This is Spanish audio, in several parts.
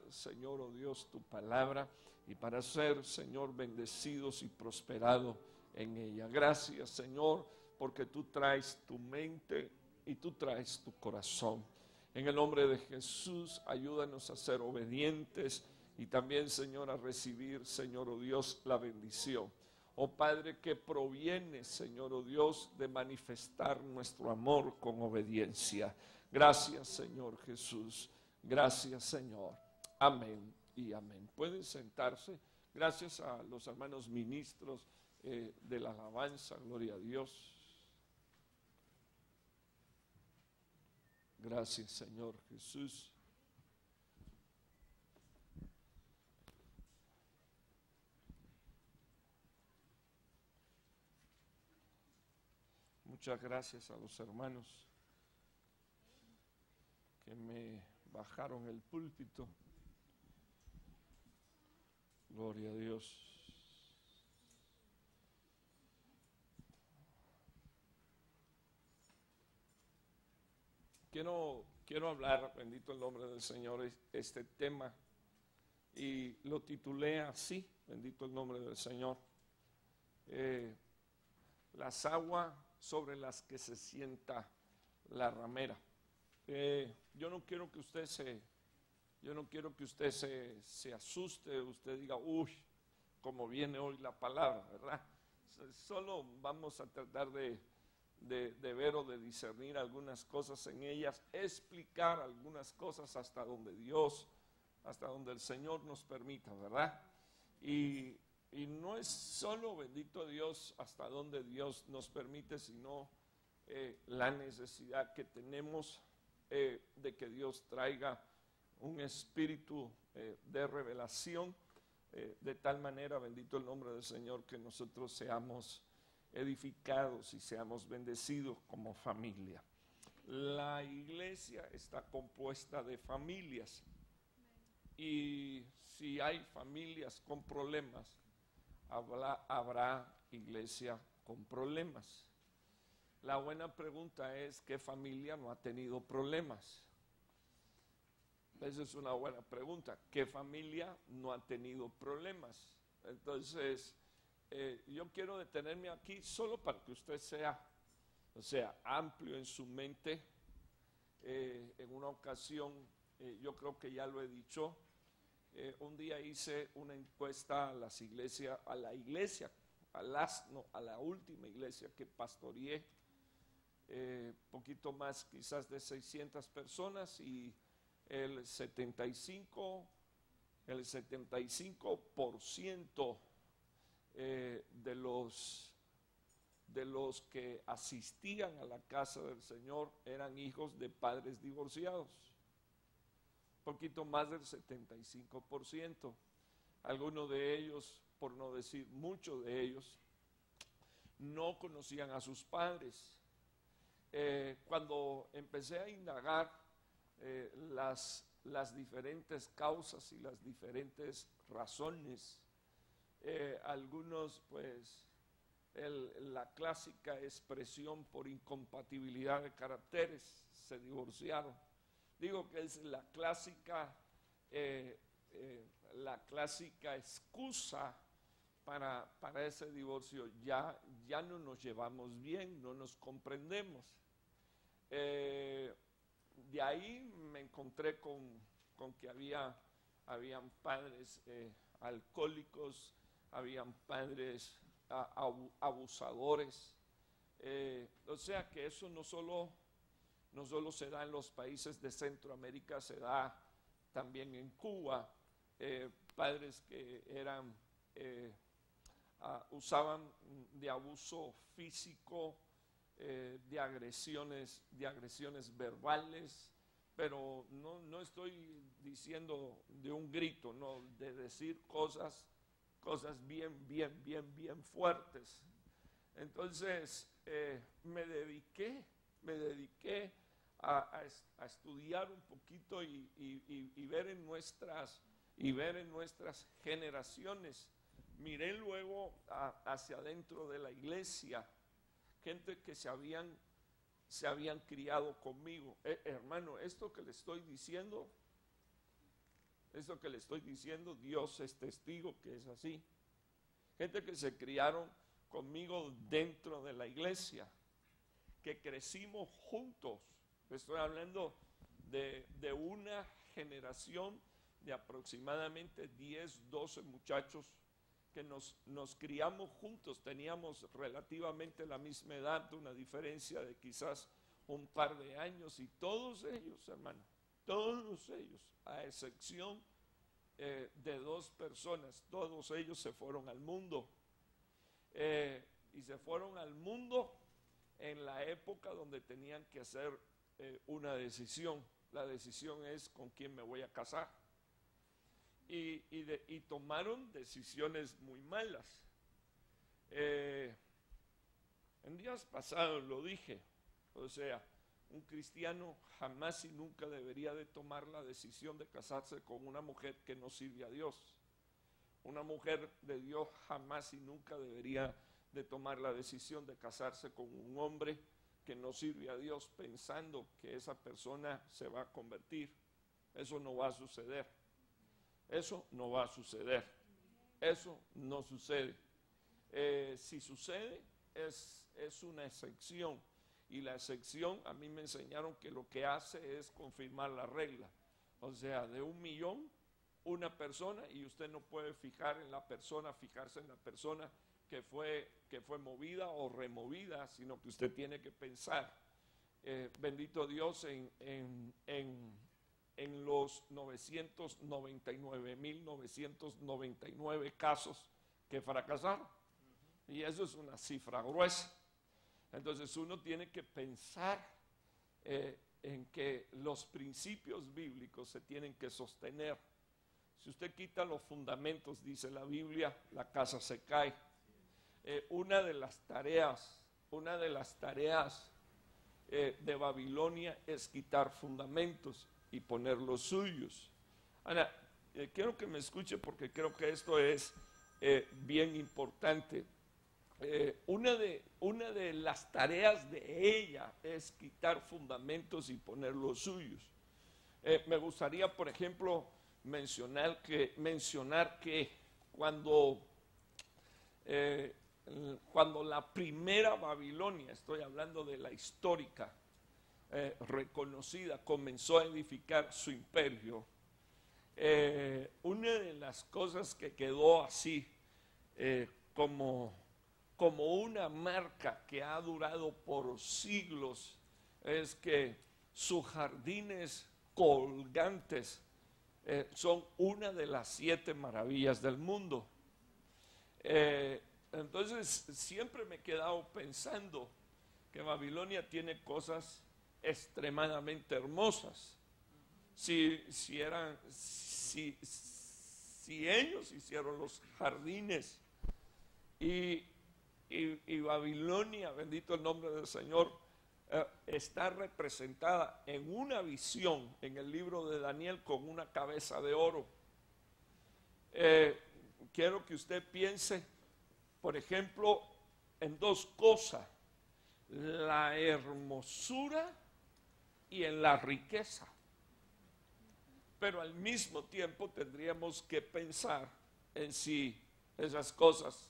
Señor, oh Dios, tu palabra y para ser, Señor, bendecidos y prosperados en ella. Gracias, Señor, porque tú traes tu mente y tú traes tu corazón. En el nombre de Jesús, ayúdanos a ser obedientes y también, Señor, a recibir, Señor, oh Dios, la bendición. Oh Padre, que proviene, Señor, oh Dios, de manifestar nuestro amor con obediencia. Gracias, Señor Jesús. Gracias, Señor. Amén y amén. Pueden sentarse. Gracias a los hermanos ministros de la alabanza. Gloria a Dios. Gracias, Señor Jesús. Muchas gracias a los hermanos que me bajaron el púlpito. Gloria a Dios. Quiero hablar, bendito el nombre del Señor, este tema y lo titulé así, bendito el nombre del Señor. Las aguas sobre las que se sienta la ramera. Yo no quiero que usted se asuste, usted diga, uy, como viene hoy la palabra, ¿verdad? Solo vamos a tratar de ver o de discernir algunas cosas en ellas, explicar algunas cosas hasta donde el Señor nos permita, ¿verdad? Y no es solo, bendito Dios, hasta donde Dios nos permite, sino la necesidad que tenemos de que Dios traiga un espíritu de revelación, de tal manera, bendito el nombre del Señor, que nosotros seamos edificados y seamos bendecidos como familia. La iglesia está compuesta de familias y si hay familias con problemas, habrá iglesia con problemas. La buena pregunta es, ¿qué familia no ha tenido problemas? Esa es una buena pregunta. ¿Qué familia no ha tenido problemas? Entonces, yo quiero detenerme aquí solo para que usted sea amplio en su mente. En una ocasión, yo creo que ya lo he dicho, un día hice una encuesta a la última iglesia que pastoreé, poquito más quizás de 600 personas y el 75% de los que asistían a la casa del Señor eran hijos de padres divorciados. Poquito más del 75%. Algunos de ellos, por no decir muchos de ellos, no conocían a sus padres. Cuando empecé a indagar las diferentes causas y las diferentes razones, algunos pues la clásica expresión por incompatibilidad de caracteres se divorciaron. Digo que es la clásica excusa para ese divorcio. Ya no nos llevamos bien, no nos comprendemos. De ahí me encontré con que habían padres alcohólicos, habían padres abusadores. O sea que eso no solo se da en los países de Centroamérica, se da también en Cuba. Padres que usaban de abuso físico, de agresiones verbales, pero no estoy diciendo de un grito, no, de decir cosas bien fuertes. Entonces me dediqué a estudiar un poquito y ver en nuestras generaciones. Miré luego hacia adentro de la iglesia, gente que se habían criado conmigo. Hermano, esto que le estoy diciendo Eso que le estoy diciendo, Dios es testigo que es así. Gente que se criaron conmigo dentro de la iglesia, que crecimos juntos. Estoy hablando de una generación de aproximadamente 10, 12 muchachos que nos criamos juntos. Teníamos relativamente la misma edad, una diferencia de quizás un par de años, y todos ellos, hermano, todos ellos, a excepción de 2 personas, todos ellos se fueron al mundo. Y se fueron al mundo en la época donde tenían que hacer una decisión. La decisión es con quién me voy a casar. Y tomaron decisiones muy malas. En días pasados lo dije, o sea, un cristiano jamás y nunca debería de tomar la decisión de casarse con una mujer que no sirve a Dios. Una mujer de Dios jamás y nunca debería de tomar la decisión de casarse con un hombre que no sirve a Dios pensando que esa persona se va a convertir. Eso no va a suceder. Eso no va a suceder. Eso no sucede. Si sucede, es una excepción. Y la excepción, a mí me enseñaron que lo que hace es confirmar la regla. O sea, de 1,000,000, una persona, y usted no puede fijarse en la persona que fue movida o removida, sino que usted tiene que pensar, bendito Dios, en los 999,999 casos que fracasaron. Y eso es una cifra gruesa. Entonces uno tiene que pensar en que los principios bíblicos se tienen que sostener. Si usted quita los fundamentos, dice la Biblia, la casa se cae. Una de las tareas de Babilonia es quitar fundamentos y poner los suyos. Ahora, quiero que me escuche porque creo que esto es bien importante. Una de las tareas de ella es quitar fundamentos y poner los suyos. Me gustaría, por ejemplo, mencionar que cuando la primera Babilonia, estoy hablando de la histórica, reconocida, comenzó a edificar su imperio, una de las cosas que quedó así como una marca que ha durado por siglos es que sus jardines colgantes son una de las 7 maravillas del mundo. Entonces siempre me he quedado pensando que Babilonia tiene cosas extremadamente hermosas. Si ellos hicieron los jardines y Babilonia, bendito el nombre del Señor, está representada en una visión en el libro de Daniel con una cabeza de oro. Quiero que usted piense, por ejemplo, en 2 cosas: la hermosura y en la riqueza. Pero al mismo tiempo tendríamos que pensar en si esas cosas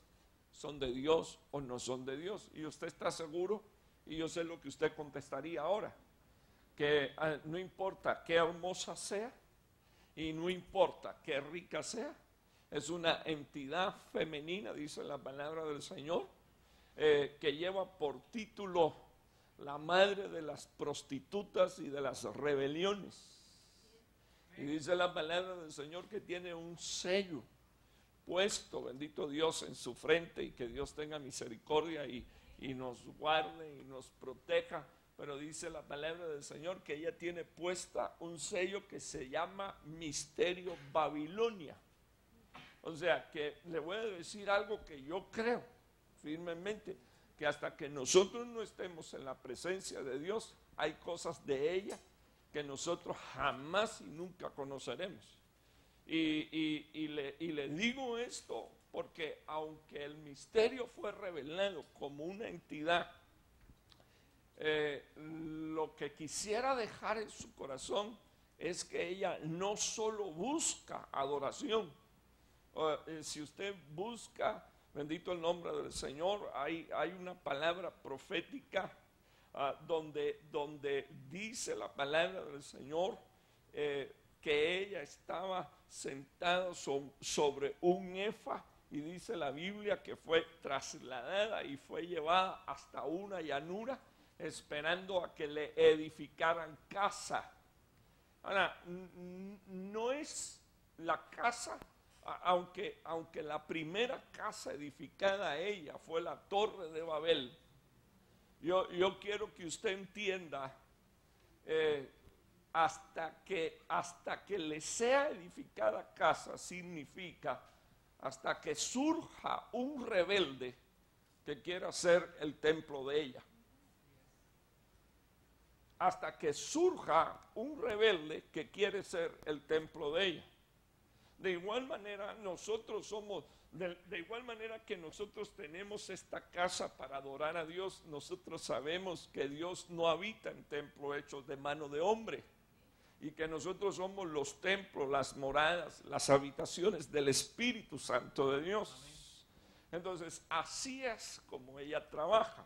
son de Dios o no son de Dios. Y usted está seguro, y yo sé lo que usted contestaría ahora, que no importa qué hermosa sea y no importa qué rica sea, es una entidad femenina, dice la palabra del Señor, que lleva por título la madre de las prostitutas y de las rebeliones. Y dice la palabra del Señor que tiene un sello puesto, bendito Dios, en su frente, y que Dios tenga misericordia y nos guarde y nos proteja. Pero dice la palabra del Señor que ella tiene puesta un sello que se llama Misterio Babilonia. O sea, que le voy a decir algo que yo creo firmemente, que hasta que nosotros no estemos en la presencia de Dios, hay cosas de ella que nosotros jamás y nunca conoceremos. Y le digo esto porque aunque el misterio fue revelado como una entidad, lo que quisiera dejar en su corazón es que ella no solo busca adoración. Si usted busca, bendito el nombre del Señor, hay una palabra profética donde dice la palabra del Señor que ella estaba sentada sobre un efa, y dice la Biblia que fue trasladada y fue llevada hasta una llanura esperando a que le edificaran casa. Ahora, no es la casa, aunque la primera casa edificada a ella fue la Torre de Babel. Yo quiero que usted entienda, hasta que le sea edificada casa, significa hasta que surja un rebelde que quiera ser el templo de ella. Hasta que surja un rebelde que quiere ser el templo de ella. De igual manera nosotros somos, de igual manera que nosotros tenemos esta casa para adorar a Dios, nosotros sabemos que Dios no habita en templos hechos de mano de hombre, y que nosotros somos los templos, las moradas, las habitaciones del Espíritu Santo de Dios. Entonces, así es como ella trabaja.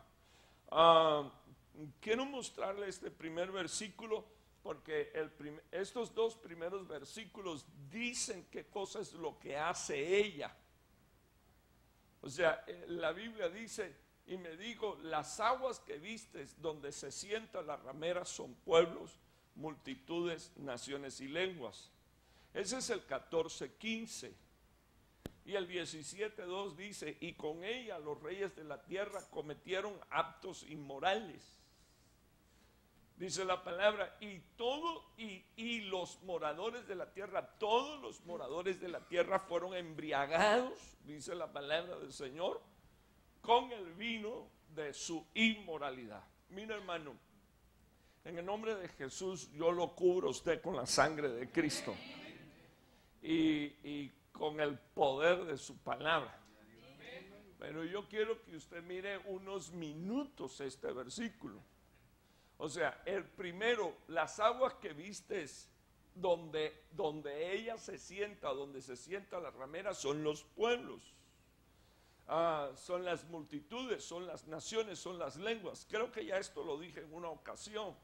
Quiero mostrarle este primer versículo, porque estos dos primeros versículos dicen qué cosa es lo que hace ella. O sea, la Biblia dice, y me dijo, las aguas que vistes donde se sienta la ramera son pueblos, multitudes, naciones y lenguas. Ese es el 14:15. Y el 17:2 dice, y con ella los reyes de la tierra cometieron actos inmorales. Dice la palabra, y los moradores de la tierra, todos los moradores de la tierra fueron embriagados, dice la palabra del Señor, con el vino de su inmoralidad. Mira, hermano, en el nombre de Jesús yo lo cubro a usted con la sangre de Cristo y con el poder de su palabra. Pero yo quiero que usted mire unos minutos este versículo. O sea, el primero, las aguas que vistes donde ella se sienta, donde se sienta la ramera, son los pueblos. Son las multitudes, son las naciones, son las lenguas. Creo que ya esto lo dije en una ocasión.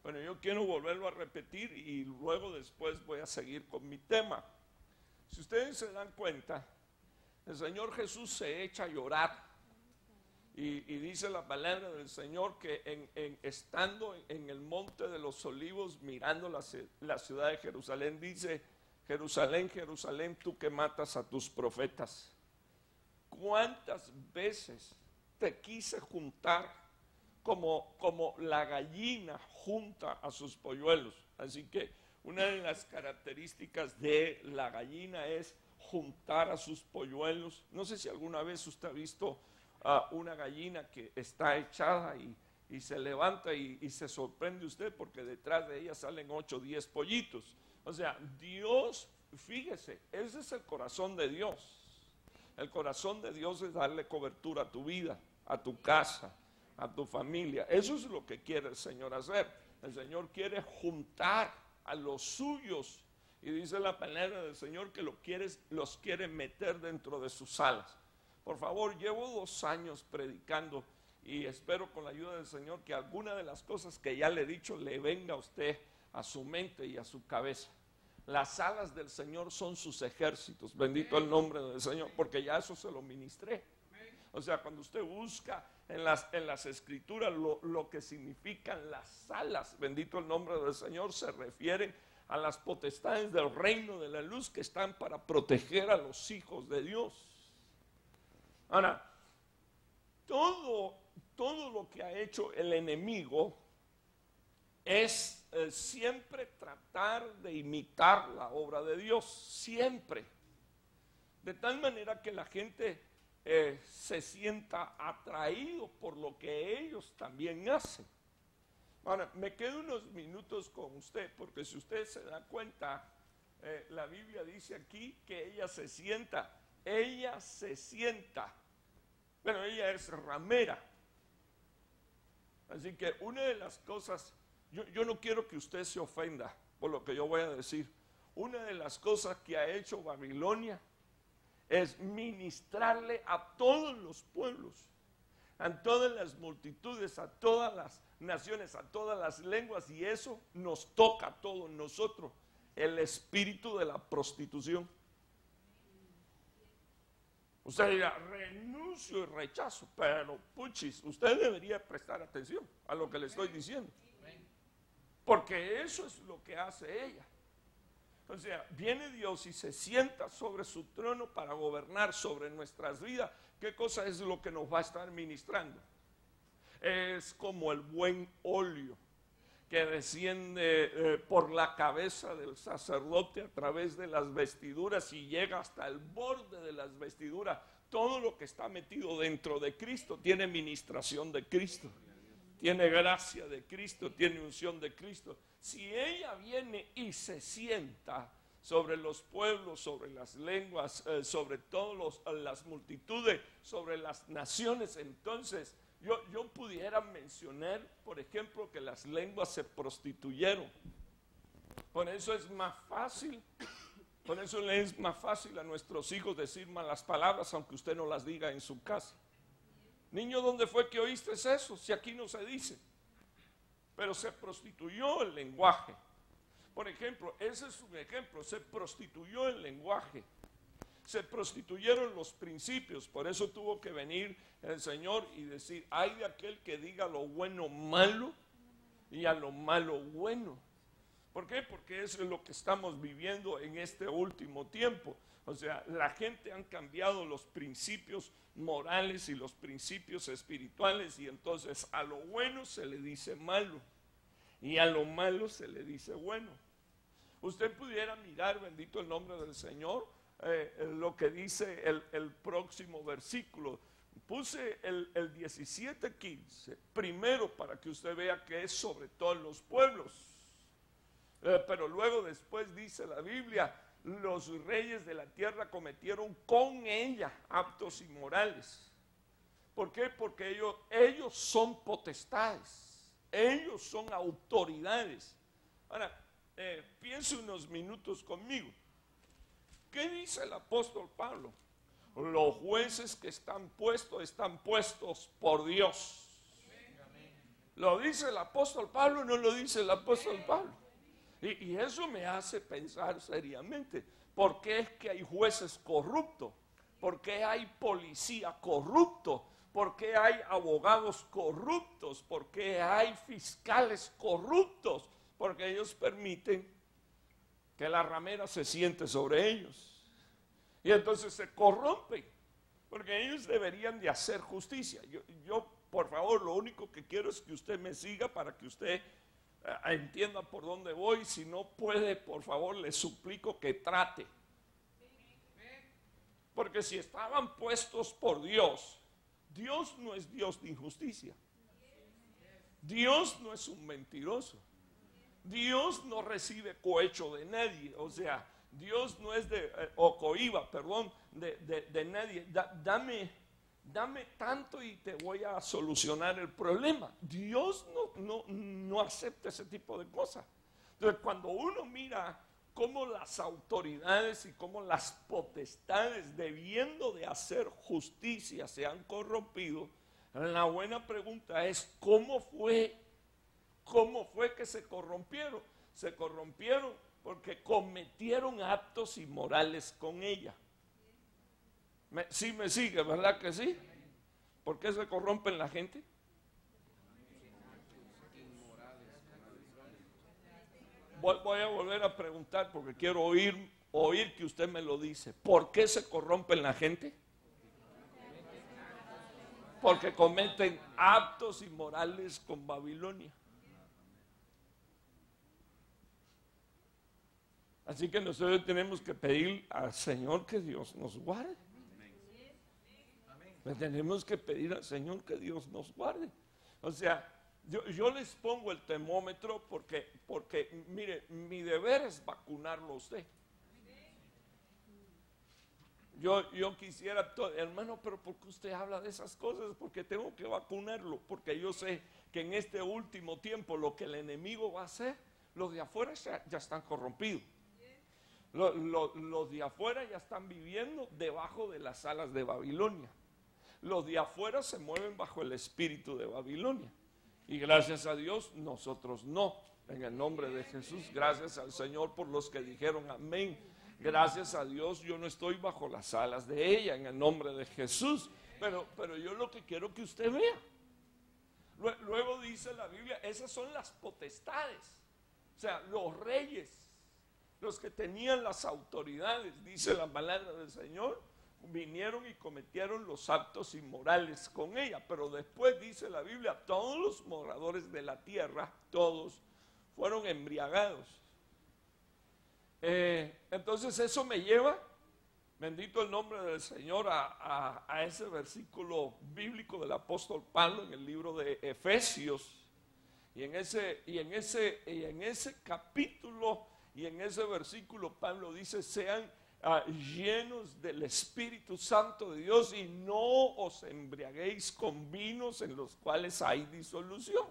Bueno, yo quiero volverlo a repetir y luego después voy a seguir con mi tema. Si ustedes se dan cuenta, el Señor Jesús se echa a llorar y dice la palabra del Señor que estando en el monte de los olivos mirando la ciudad de Jerusalén, dice, Jerusalén, Jerusalén, tú que matas a tus profetas, ¿cuántas veces te quise juntar como la gallina junta a sus polluelos? Así que una de las características de la gallina es juntar a sus polluelos. No sé si alguna vez usted ha visto una gallina que está echada y se levanta y se sorprende usted porque detrás de ella salen 8 o 10 pollitos. O sea, Dios, fíjese, ese es el corazón de Dios. El corazón de Dios es darle cobertura a tu vida, a tu casa, a tu familia. Eso es lo que quiere el Señor hacer. El Señor quiere juntar a los suyos, y dice la palabra del Señor que los quiere meter dentro de sus alas. Por favor, llevo 2 años predicando y espero con la ayuda del Señor que alguna de las cosas que ya le he dicho le venga a usted a su mente y a su cabeza. Las alas del Señor son sus ejércitos, bendito el nombre del Señor, porque ya eso se lo ministré. O sea, cuando usted busca en las escrituras lo que significan las alas, bendito el nombre del Señor, se refiere a las potestades del reino de la luz que están para proteger a los hijos de Dios. Ahora, todo lo que ha hecho el enemigo es siempre tratar de imitar la obra de Dios, siempre. De tal manera que la gente se sienta atraído por lo que ellos también hacen. Ahora, me quedo unos minutos con usted, porque si usted se da cuenta, la Biblia dice aquí que ella se sienta. Bueno, ella es ramera. Así que una de las cosas, yo no quiero que usted se ofenda, por lo que yo voy a decir. Una de las cosas que ha hecho Babilonia es ministrarle a todos los pueblos, a todas las multitudes, a todas las naciones, a todas las lenguas, y eso nos toca a todos nosotros, el espíritu de la prostitución. Usted dirá, renuncio y rechazo, pero puchis, usted debería prestar atención a lo que le estoy diciendo, porque eso es lo que hace ella. O sea, viene Dios y se sienta sobre su trono para gobernar sobre nuestras vidas. ¿Qué cosa es lo que nos va a estar ministrando? Es como el buen óleo que desciende por la cabeza del sacerdote a través de las vestiduras y llega hasta el borde de las vestiduras. Todo lo que está metido dentro de Cristo tiene ministración de Cristo, tiene gracia de Cristo, tiene unción de Cristo. Si ella viene y se sienta sobre los pueblos, sobre las lenguas, sobre todas las multitudes, sobre las naciones, entonces yo pudiera mencionar, por ejemplo, que las lenguas se prostituyeron. Por eso es más fácil, por eso le es más fácil a nuestros hijos decir malas palabras, aunque usted no las diga en su casa. Niño, ¿dónde fue que oíste eso? Si aquí no se dice. Pero se prostituyó el lenguaje. Por ejemplo, ese es un ejemplo, se prostituyó el lenguaje. Se prostituyeron los principios, por eso tuvo que venir el Señor y decir, hay de aquel que diga lo bueno malo y a lo malo bueno. ¿Por qué? Porque eso es lo que estamos viviendo en este último tiempo. O sea, la gente han cambiado los principios morales y los principios espirituales, y entonces a lo bueno se le dice malo y a lo malo se le dice bueno. Usted pudiera mirar, bendito el nombre del Señor, lo que dice el próximo versículo. Puse el 17:15 primero para que usted vea que es sobre todos los pueblos, pero luego después dice la Biblia, los reyes de la tierra cometieron con ella actos inmorales. ¿Por qué? Porque ellos son potestades, ellos son autoridades. Ahora, piense unos minutos conmigo. ¿Qué dice el apóstol Pablo? Los jueces que están puestos por Dios. ¿Lo dice el apóstol Pablo o no lo dice el apóstol Pablo? Y eso me hace pensar seriamente. ¿Por qué es que hay jueces corruptos? ¿Por qué hay policía corrupto? ¿Por qué hay abogados corruptos? ¿Por qué hay fiscales corruptos? Porque ellos permiten que la ramera se siente sobre ellos. Y entonces se corrompen, porque ellos deberían de hacer justicia. Yo, por favor, lo único que quiero es que usted me siga para que usted entienda por dónde voy. Si no puede, por favor, le suplico que trate. Porque si estaban puestos por Dios, Dios no es Dios de injusticia. Dios no es un mentiroso. Dios no recibe cohecho de nadie. O sea, Dios no es o cohiba, perdón, de nadie. Dame tanto y te voy a solucionar el problema. Dios no acepta ese tipo de cosas. Entonces, cuando uno mira cómo las autoridades y cómo las potestades, debiendo de hacer justicia, se han corrompido, la buena pregunta es, ¿cómo fue que se corrompieron? Se corrompieron porque cometieron actos inmorales con ella. Sí me sigue, ¿verdad que sí? ¿Por qué se corrompen la gente? Voy a volver a preguntar porque quiero oír que usted me lo dice. ¿Por qué se corrompen la gente? Porque cometen actos inmorales con Babilonia. Así que nosotros tenemos que pedir al Señor que Dios nos guarde. Tenemos que pedir al Señor que Dios nos guarde. O sea, yo les pongo el termómetro porque mire, mi deber es vacunarlo a usted. Yo quisiera, hermano, pero ¿por qué usted habla de esas cosas? Porque tengo que vacunarlo, porque yo sé que en este último tiempo lo que el enemigo va a hacer los de afuera ya están corrompidos. Los de afuera ya están viviendo debajo de las alas de Babilonia. Los de afuera se mueven bajo el espíritu de Babilonia. Y gracias a Dios, nosotros no. En el nombre de Jesús, gracias al Señor por los que dijeron amén. Gracias a Dios, yo no estoy bajo las alas de ella, en el nombre de Jesús. Pero yo lo que quiero que usted vea. Luego dice la Biblia, esas son las potestades. O sea, los reyes, los que tenían las autoridades, dice la palabra del Señor, vinieron y cometieron los actos inmorales con ella. Pero después dice la Biblia, todos los moradores de la tierra, todos fueron embriagados. Entonces eso me lleva, bendito el nombre del Señor, a ese versículo bíblico del apóstol Pablo en el libro de Efesios. Y en ese capítulo y en ese versículo Pablo dice, sean llenos del Espíritu Santo de Dios y no os embriaguéis con vinos en los cuales hay disolución.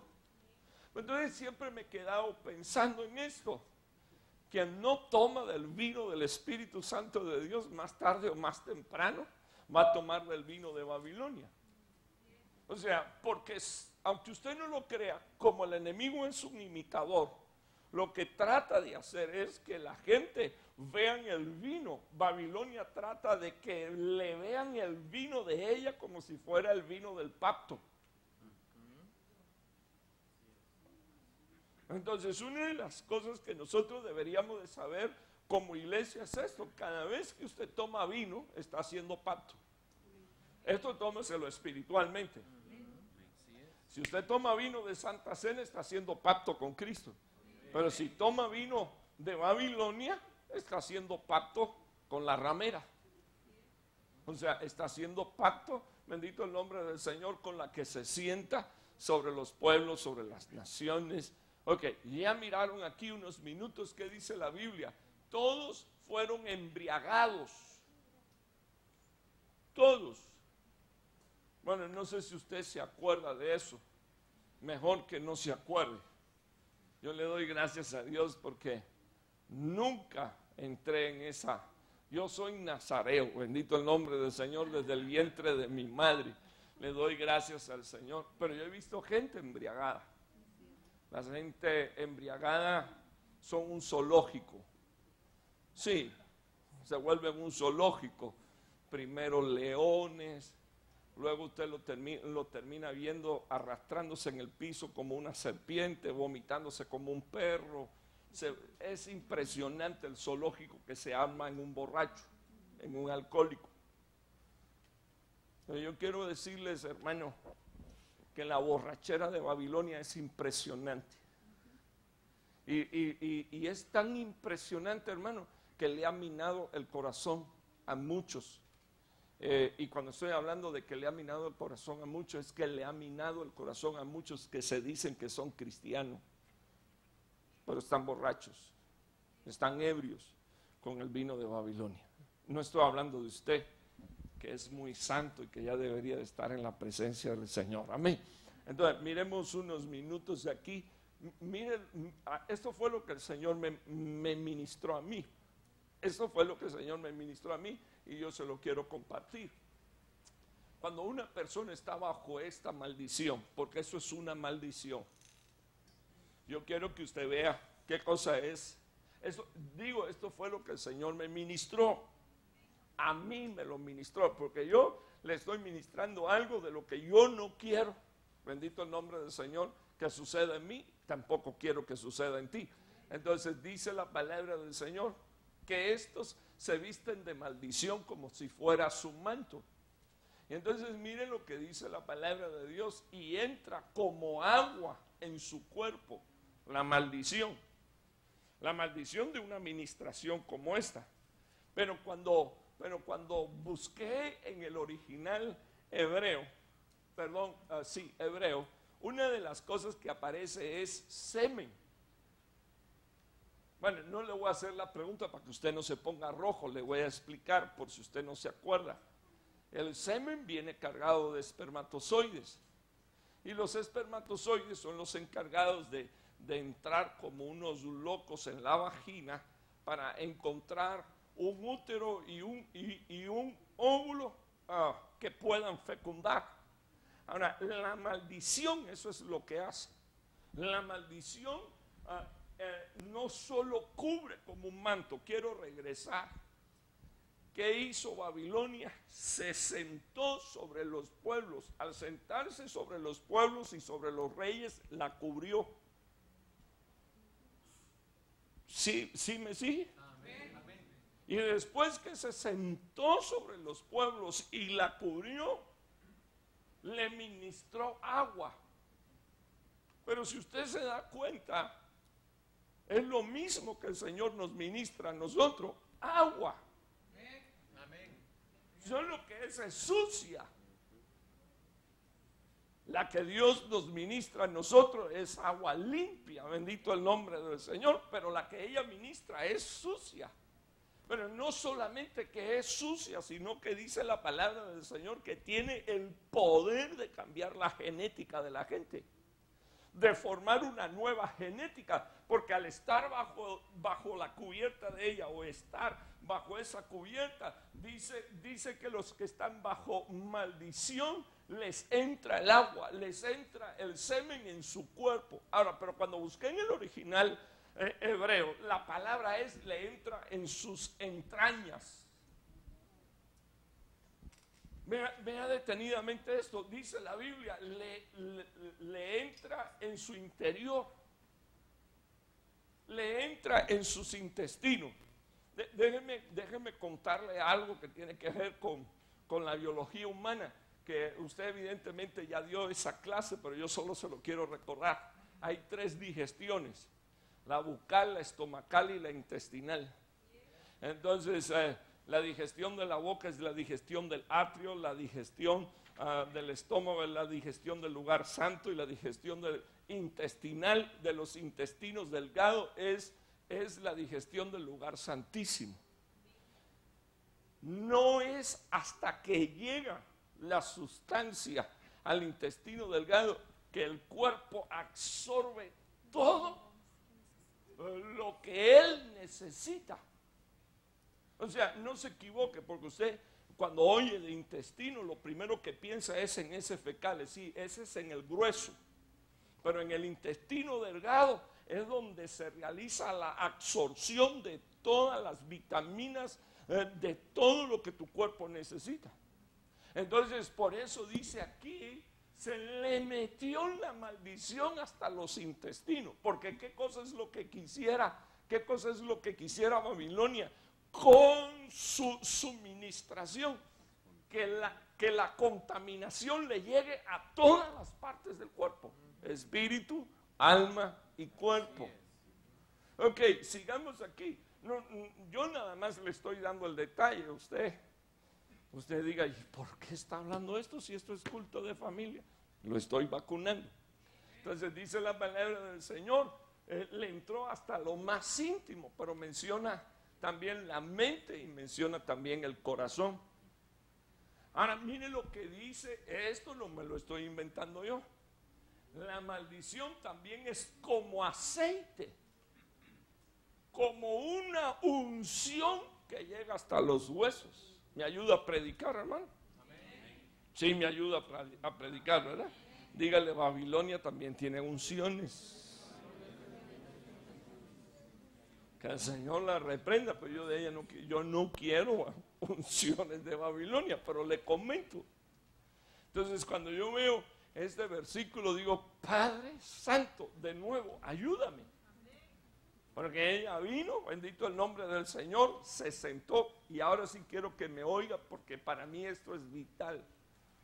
Entonces siempre me he quedado pensando en esto. Quien no toma del vino del Espíritu Santo de Dios, más tarde o más temprano va a tomar del vino de Babilonia. O sea, porque aunque usted no lo crea, como el enemigo es un imitador, lo que trata de hacer es que la gente vean el vino. Babilonia trata de que le vean el vino de ella como si fuera el vino del pacto. Entonces, una de las cosas que nosotros deberíamos de saber como iglesia es esto: cada vez que usted toma vino, está haciendo pacto. Esto tómeselo espiritualmente. Si usted toma vino de Santa Cena, está haciendo pacto con Cristo. Pero si toma vino de Babilonia, está haciendo pacto con la ramera. O sea, está haciendo pacto, bendito el nombre del Señor, con la que se sienta sobre los pueblos, sobre las naciones. Ok, ya miraron aquí unos minutos que dice la Biblia. Todos fueron embriagados. Todos. Bueno, no sé si usted se acuerda de eso. Mejor que no se acuerde. Yo le doy gracias a Dios porque nunca entré en esa. Yo soy nazareo, bendito el nombre del Señor, desde el vientre de mi madre. Le doy gracias al Señor. Pero yo he visto gente embriagada. La gente embriagada son un zoológico. Sí, se vuelven un zoológico. Primero leones, luego usted lo termina viendo arrastrándose en el piso como una serpiente, vomitándose como un perro. Es impresionante el zoológico que se arma en un borracho, en un alcohólico. Pero yo quiero decirles, hermano, que la borrachera de Babilonia es impresionante. Y es tan impresionante, hermano, que le ha minado el corazón a muchos. Y cuando estoy hablando de que le ha minado el corazón a muchos, es que le ha minado el corazón a muchos que se dicen que son cristianos, pero están borrachos, están ebrios con el vino de Babilonia. No estoy hablando de usted, que es muy santo y que ya debería de estar en la presencia del Señor. Amén. Entonces, miremos unos minutos de aquí. Miren, esto fue lo que el Señor me ministró a mí. Esto fue lo que el Señor me ministró a mí y yo se lo quiero compartir. Cuando una persona está bajo esta maldición, porque eso es una maldición, yo quiero que usted vea qué cosa es. Esto fue lo que el Señor me ministró. A mí me lo ministró, porque yo le estoy ministrando algo de lo que yo no quiero. Bendito el nombre del Señor, que suceda en mí, tampoco quiero que suceda en ti. Entonces dice la palabra del Señor que estos se visten de maldición como si fuera su manto. Y entonces miren lo que dice la palabra de Dios: y entra como agua en su cuerpo la maldición de una ministración como esta. Pero cuando busqué en el original hebreo, una de las cosas que aparece es semen. Bueno, no le voy a hacer la pregunta para que usted no se ponga rojo, le voy a explicar por si usted no se acuerda. El semen viene cargado de espermatozoides y los espermatozoides son los encargados de de entrar como unos locos en la vagina para encontrar un útero y un óvulo que puedan fecundar. Ahora, la maldición, eso es lo que hace. La maldición no solo cubre como un manto. Quiero regresar. ¿Qué hizo Babilonia? Se sentó sobre los pueblos. Al sentarse sobre los pueblos y sobre los reyes, la cubrió. ¿Sí me sigue? Amén. Y después que se sentó sobre los pueblos y la cubrió, le ministró agua. Pero si usted se da cuenta, es lo mismo que el Señor nos ministra a nosotros, agua. Solo que esa es sucia. La que Dios nos ministra a nosotros es agua limpia, bendito el nombre del Señor, pero la que ella ministra es sucia. Pero no solamente que es sucia, sino que dice la palabra del Señor que tiene el poder de cambiar la genética de la gente, de formar una nueva genética, porque al estar bajo la cubierta de ella o estar bajo esa cubierta, dice que los que están bajo maldición les entra el agua, les entra el semen en su cuerpo. Ahora, pero cuando busqué en el original hebreo, la palabra le entra en sus entrañas. Vea detenidamente esto, dice la Biblia, le entra en su interior, le entra en sus intestinos. Déjeme contarle algo que tiene que ver con la biología humana, que usted evidentemente ya dio esa clase, pero yo solo se lo quiero recordar. Hay 3 digestiones, la bucal, la estomacal y la intestinal. Entonces, la digestión de la boca es la digestión del atrio, la digestión del estómago es la digestión del lugar santo, y la digestión intestinal de los intestinos delgados es la digestión del lugar santísimo. No es hasta que llega la sustancia al intestino delgado que el cuerpo absorbe todo lo que él necesita. O sea, no se equivoque, porque usted cuando oye de intestino lo primero que piensa es en ese fecales, sí, ese es en el grueso, pero en el intestino delgado es donde se realiza la absorción de todas las vitaminas, de todo lo que tu cuerpo necesita. Entonces, por eso dice aquí, se le metió la maldición hasta los intestinos, porque ¿qué cosa es lo que quisiera Babilonia? Con su suministración, que la contaminación le llegue a todas las partes del cuerpo, espíritu, alma y cuerpo. Ok, sigamos aquí. Yo nada más le estoy dando el detalle a usted. Usted diga, ¿y por qué está hablando esto si esto es culto de familia? Lo estoy vacunando. Entonces dice la palabra del Señor, le entró hasta lo más íntimo, pero menciona también la mente y menciona también el corazón. Ahora, mire lo que dice, esto no me lo estoy inventando yo. La maldición también es como aceite, como una unción que llega hasta los huesos. ¿Me ayuda a predicar, hermano? Sí, me ayuda a predicar, ¿verdad? Dígale, Babilonia también tiene unciones. Que el Señor la reprenda, pero yo de ella yo no quiero unciones de Babilonia, pero le comento. Entonces, cuando yo veo este versículo, digo, Padre Santo, de nuevo, ayúdame. Porque ella vino, bendito el nombre del Señor, se sentó, y ahora sí quiero que me oiga, porque para mí esto es vital.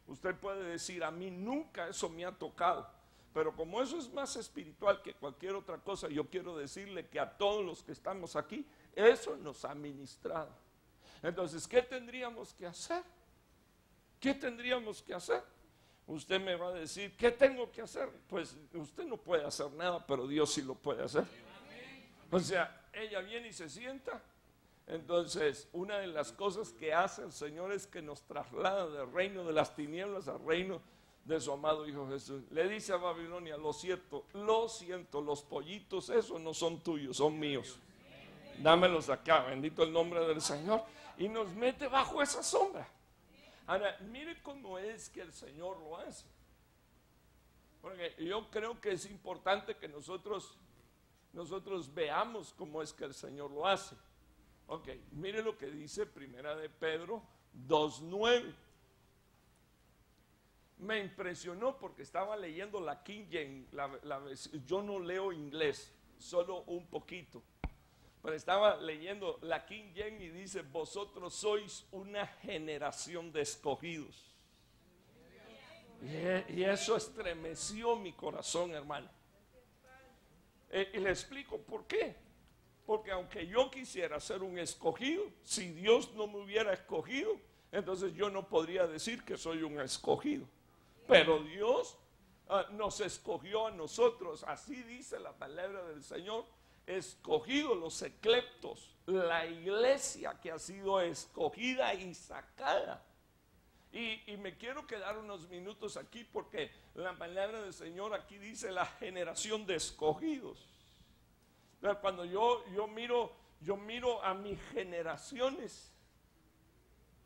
Usted puede decir, a mí nunca eso me ha tocado, pero como eso es más espiritual que cualquier otra cosa, yo quiero decirle que a todos los que estamos aquí, eso nos ha ministrado. Entonces, ¿qué tendríamos que hacer? ¿Qué tendríamos que hacer? Usted me va a decir, ¿qué tengo que hacer? Pues usted no puede hacer nada, pero Dios sí lo puede hacer. O sea, ella viene y se sienta. Entonces, una de las cosas que hace el Señor es que nos traslada del reino de las tinieblas al reino de su amado Hijo Jesús. Le dice a Babilonia, lo siento, los pollitos esos no son tuyos, son míos. Dámelos acá, bendito el nombre del Señor. Y nos mete bajo esa sombra. Ahora, mire cómo es que el Señor lo hace. Porque yo creo que es importante que nosotros veamos cómo es que el Señor lo hace. Ok, mire lo que dice Primera de Pedro 2:9. Me impresionó porque estaba leyendo la King James, yo no leo inglés, solo un poquito. Pero estaba leyendo la King James y dice, vosotros sois una generación de escogidos. Y eso estremeció mi corazón, hermano. Y le explico por qué. Porque aunque yo quisiera ser un escogido, si Dios no me hubiera escogido, entonces yo no podría decir que soy un escogido. Pero Dios nos escogió a nosotros, así dice la palabra del Señor, escogidos los ecleptos, la iglesia que ha sido escogida y sacada. Y me quiero quedar unos minutos aquí porque la palabra del Señor aquí dice la generación de escogidos. Cuando yo miro a mis generaciones,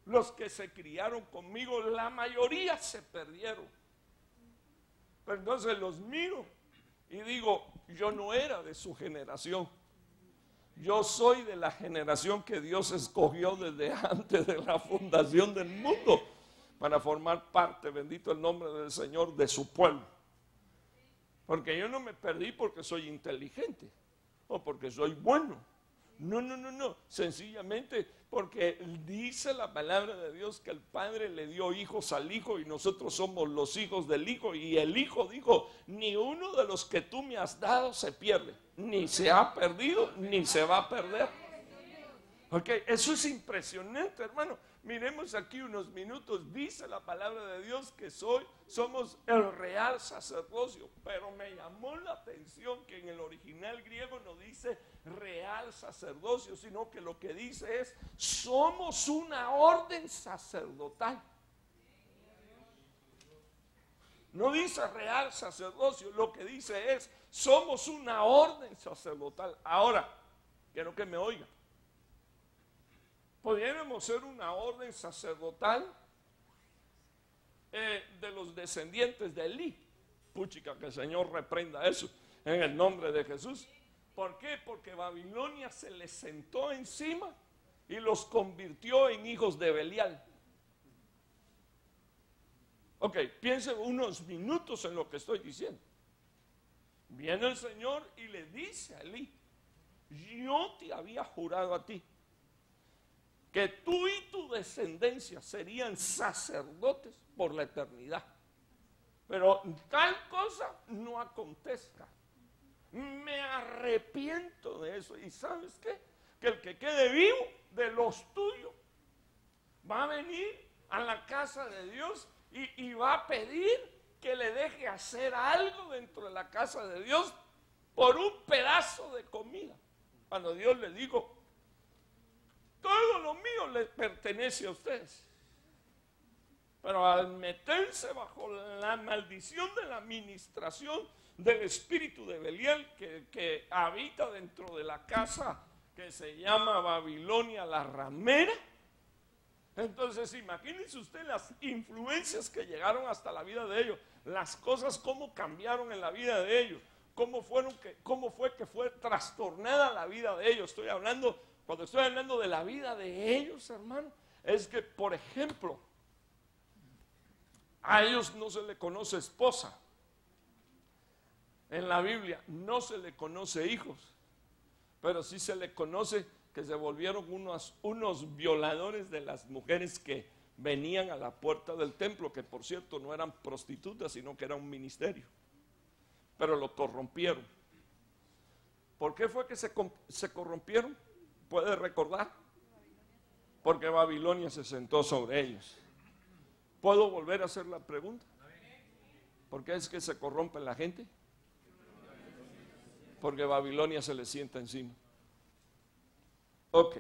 los que se criaron conmigo, la mayoría se perdieron. Pero entonces los miro y digo, yo no era de su generación. Yo soy de la generación que Dios escogió desde antes de la fundación del mundo para formar parte, bendito el nombre del Señor, de su pueblo. Porque yo no me perdí porque soy inteligente o porque soy bueno. No. Sencillamente porque dice la palabra de Dios que el Padre le dio hijos al Hijo y nosotros somos los hijos del Hijo. Y el Hijo dijo, ni uno de los que tú me has dado se pierde. Ni se ha perdido, ni se va a perder. Ok, eso es impresionante, hermano. Miremos aquí unos minutos. Dice la palabra de Dios que somos el real sacerdocio. Pero me llamó la atención que en el original griego no dice real sacerdocio, sino que lo que dice es, somos una orden sacerdotal. No dice real sacerdocio, lo que dice es, somos una orden sacerdotal. Ahora, quiero que me oigan. ¿Podríamos ser una orden sacerdotal de los descendientes de Elí? Puchica, que el Señor reprenda eso en el nombre de Jesús. ¿Por qué? Porque Babilonia se les sentó encima y los convirtió en hijos de Belial. Ok, piensen unos minutos en lo que estoy diciendo. Viene el Señor y le dice a Elí, yo te había jurado a ti que tú y tu descendencia serían sacerdotes por la eternidad. Pero tal cosa no acontezca. Me arrepiento de eso. ¿Y sabes qué? Que el que quede vivo de los tuyos va a venir a la casa de Dios y va a pedir que le deje hacer algo dentro de la casa de Dios por un pedazo de comida. Cuando Dios le dijo, todo lo mío les pertenece a ustedes. Pero al meterse bajo la maldición de la administración del espíritu de Belial que habita dentro de la casa que se llama Babilonia la ramera, entonces imagínense usted las influencias que llegaron hasta la vida de ellos, las cosas cómo cambiaron en la vida de ellos, cómo fue que fue trastornada la vida de ellos. Cuando estoy hablando de la vida de ellos, hermano, es que, por ejemplo, a ellos no se le conoce esposa. En la Biblia no se le conoce hijos, pero sí se le conoce que se volvieron unos violadores de las mujeres que venían a la puerta del templo, que por cierto no eran prostitutas, sino que era un ministerio, pero lo corrompieron. ¿Por qué fue que se corrompieron? ¿Puede recordar? Porque Babilonia se sentó sobre ellos. ¿Puedo volver a hacer la pregunta? ¿Por qué es que se corrompe la gente? Porque Babilonia se le sienta encima. Ok,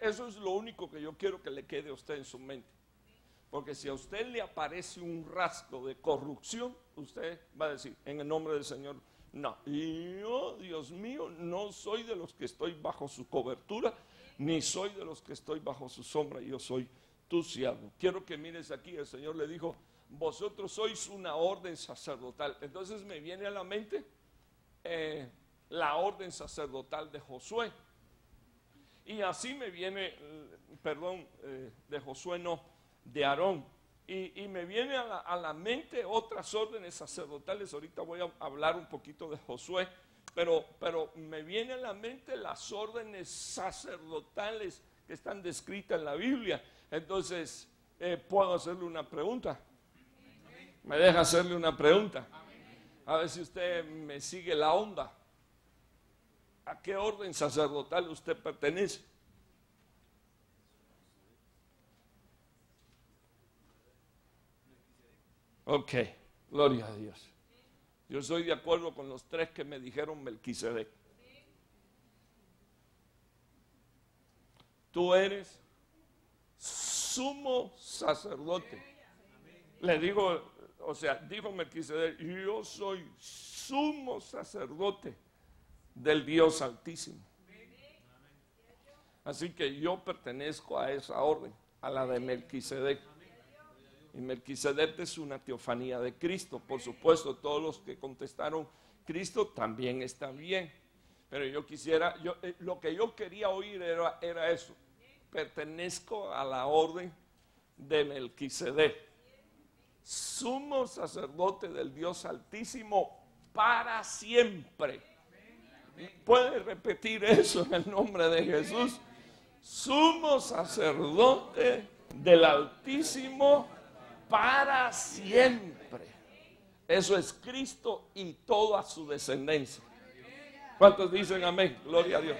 eso es lo único que yo quiero que le quede a usted en su mente. Porque si a usted le aparece un rasgo de corrupción, usted va a decir, en el nombre del Señor, no, yo, Dios mío, no soy de los que estoy bajo su cobertura, ni soy de los que estoy bajo su sombra, yo soy tu siervo. Quiero que mires aquí, el Señor le dijo, vosotros sois una orden sacerdotal. Entonces me viene a la mente la orden sacerdotal de Josué. Y así me viene, de Josué no, de Aarón. Y me viene a la mente otras órdenes sacerdotales. Ahorita voy a hablar un poquito de Josué, pero me viene a la mente las órdenes sacerdotales que están descritas en la Biblia. Entonces, puedo hacerle una pregunta. ¿Me deja hacerle una pregunta? A ver si usted me sigue la onda. ¿A qué orden sacerdotal usted pertenece? Ok, gloria a Dios. Yo estoy de acuerdo con los tres que me dijeron Melquisedec. Tú eres sumo sacerdote. Le digo, o sea, dijo Melquisedec, yo soy sumo sacerdote del Dios Altísimo. Así que yo pertenezco a esa orden, a la de Melquisedec. Y Melquisedec es una teofanía de Cristo. Por supuesto, todos los que contestaron Cristo también está bien. Pero yo quisiera, lo que yo quería oír era eso. Pertenezco a la orden de Melquisedec, sumo sacerdote del Dios Altísimo para siempre. ¿Puede repetir eso en el nombre de Jesús? Sumo sacerdote del Altísimo para siempre. Eso es Cristo y toda su descendencia. ¿Cuántos dicen amén? Gloria a Dios.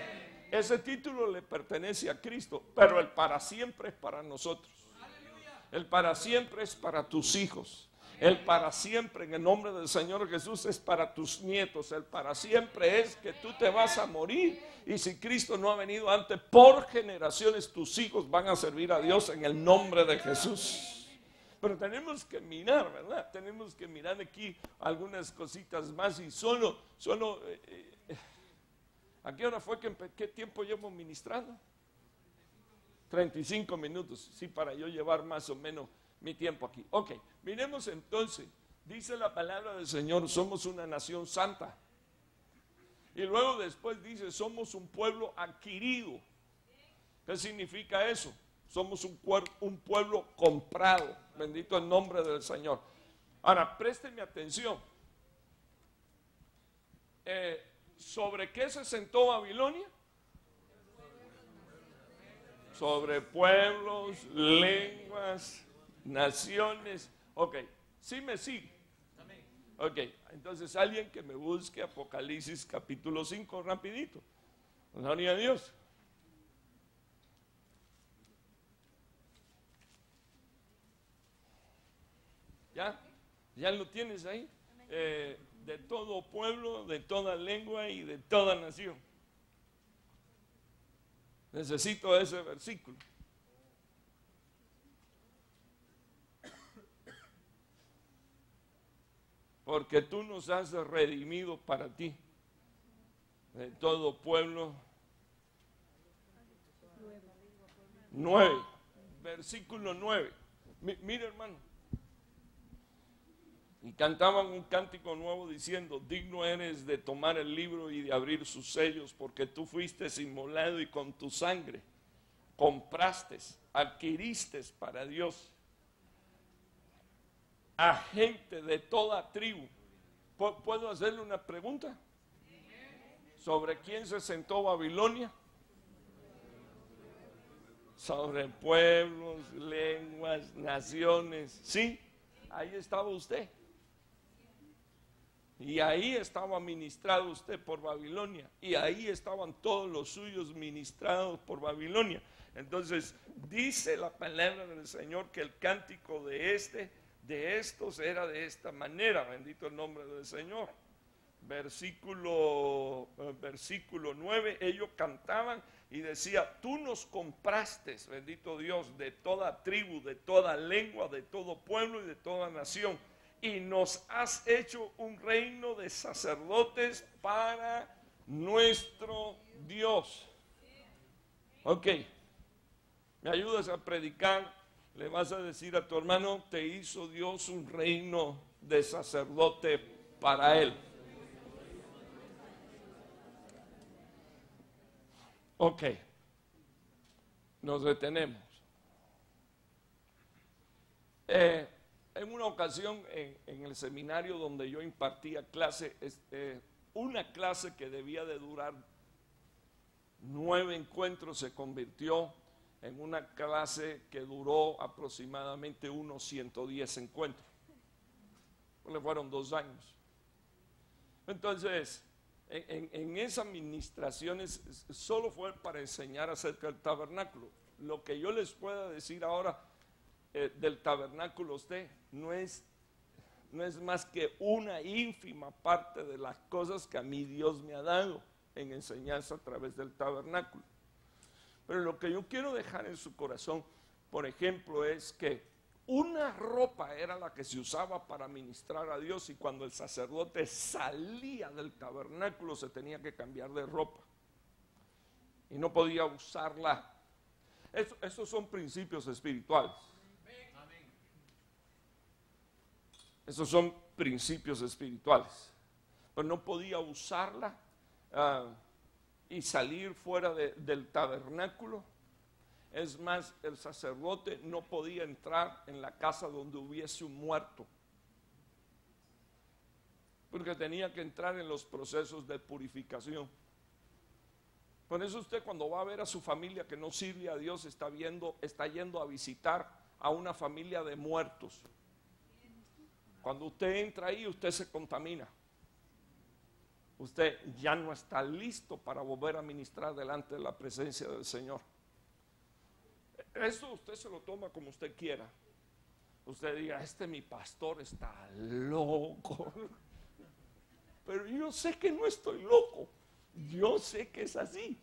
Ese título le pertenece a Cristo, pero el para siempre es para nosotros. El para siempre es para tus hijos. El para siempre en el nombre del Señor Jesús es para tus nietos. El para siempre es que tú te vas a morir. Y si Cristo no ha venido antes, por generaciones tus hijos van a servir a Dios en el nombre de Jesús. Pero tenemos que mirar, ¿verdad? Tenemos que mirar aquí algunas cositas más y solo ¿a qué hora fue qué tiempo llevo ministrando? 35 minutos, sí, para yo llevar más o menos mi tiempo aquí. Ok, miremos entonces, dice la palabra del Señor, somos una nación santa. Y luego después dice, somos un pueblo adquirido. ¿Qué significa eso? Somos un pueblo comprado. Bendito el nombre del Señor. Ahora, présteme atención. ¿Sobre qué se sentó Babilonia? Sobre pueblos, lenguas, naciones. Ok, ¿sí me sigue? Ok, entonces alguien que me busque Apocalipsis capítulo 5 rapidito. Gloria a Dios. ¿Ya lo tienes ahí? De todo pueblo, de toda lengua y de toda nación. Necesito ese versículo. Porque tú nos has redimido para ti. De todo pueblo. 9. Versículo 9. Mire, hermano. Y cantaban un cántico nuevo diciendo, digno eres de tomar el libro y de abrir sus sellos, porque tú fuiste inmolado y con tu sangre compraste, adquiriste para Dios a gente de toda tribu. ¿Puedo hacerle una pregunta? ¿Sobre quién se sentó Babilonia? Sobre pueblos, lenguas, naciones. Sí, ahí estaba usted. Y ahí estaba ministrado usted por Babilonia. Y ahí estaban todos los suyos ministrados por Babilonia. Entonces, dice la palabra del Señor que el cántico de estos era de esta manera. Bendito el nombre del Señor. Versículo 9, ellos cantaban y decía, tú nos compraste, bendito Dios, de toda tribu, de toda lengua, de todo pueblo y de toda nación, y nos has hecho un reino de sacerdotes para nuestro Dios. Ok, me ayudas a predicar, le vas a decir a tu hermano, te hizo Dios un reino de sacerdote para él. Ok, nos detenemos. En una ocasión en el seminario donde yo impartía clase, una clase que debía de durar 9 encuentros se convirtió en una clase que duró aproximadamente unos 110 encuentros. Le fueron 2 años. Entonces, en esas administraciones solo fue para enseñar acerca del tabernáculo. Lo que yo les pueda decir ahora del tabernáculo a usted no es más que una ínfima parte de las cosas que a mí Dios me ha dado en enseñanza a través del tabernáculo. Pero lo que yo quiero dejar en su corazón, por ejemplo, es que una ropa era la que se usaba para ministrar a Dios, y cuando el sacerdote salía del tabernáculo se tenía que cambiar de ropa y no podía usarla. Esos son principios espirituales. Esos son principios espirituales. Pero no podía usarla y salir fuera del tabernáculo. Es más, el sacerdote no podía entrar en la casa donde hubiese un muerto, porque tenía que entrar en los procesos de purificación. Por eso usted, cuando va a ver a su familia que no sirve a Dios, está yendo a visitar a una familia de muertos. Cuando usted entra ahí, usted se contamina. Usted ya no está listo para volver a ministrar delante de la presencia del Señor. Eso usted se lo toma como usted quiera. Usted diga, mi pastor está loco. Pero yo sé que no estoy loco. Yo sé que es así.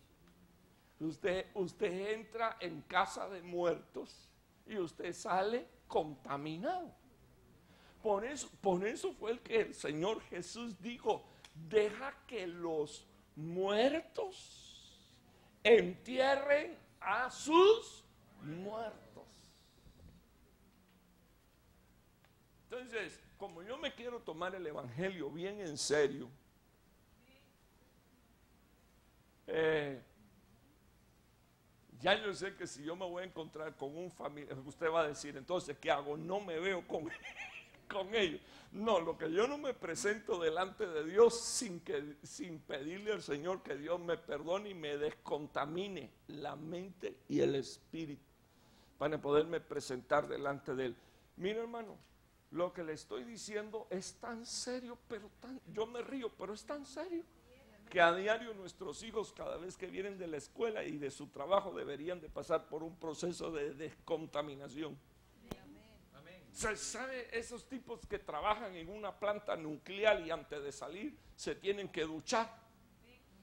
Usted entra en casa de muertos y usted sale contaminado. Por eso fue el que el Señor Jesús dijo, deja que los muertos entierren a sus muertos. Entonces, como yo me quiero tomar el evangelio bien en serio, ya yo sé que si yo me voy a encontrar con un familiar, usted va a decir, entonces, ¿qué hago? No me veo con ellos. No, lo que yo no me presento delante de Dios sin pedirle al Señor que Dios me perdone y me descontamine la mente y el espíritu para poderme presentar delante de Él. Mira, hermano, lo que le estoy diciendo es tan serio, yo me río, pero es tan serio que a diario nuestros hijos, cada vez que vienen de la escuela y de su trabajo, deberían de pasar por un proceso de descontaminación. ¿Sabe? Esos tipos que trabajan en una planta nuclear y antes de salir se tienen que duchar.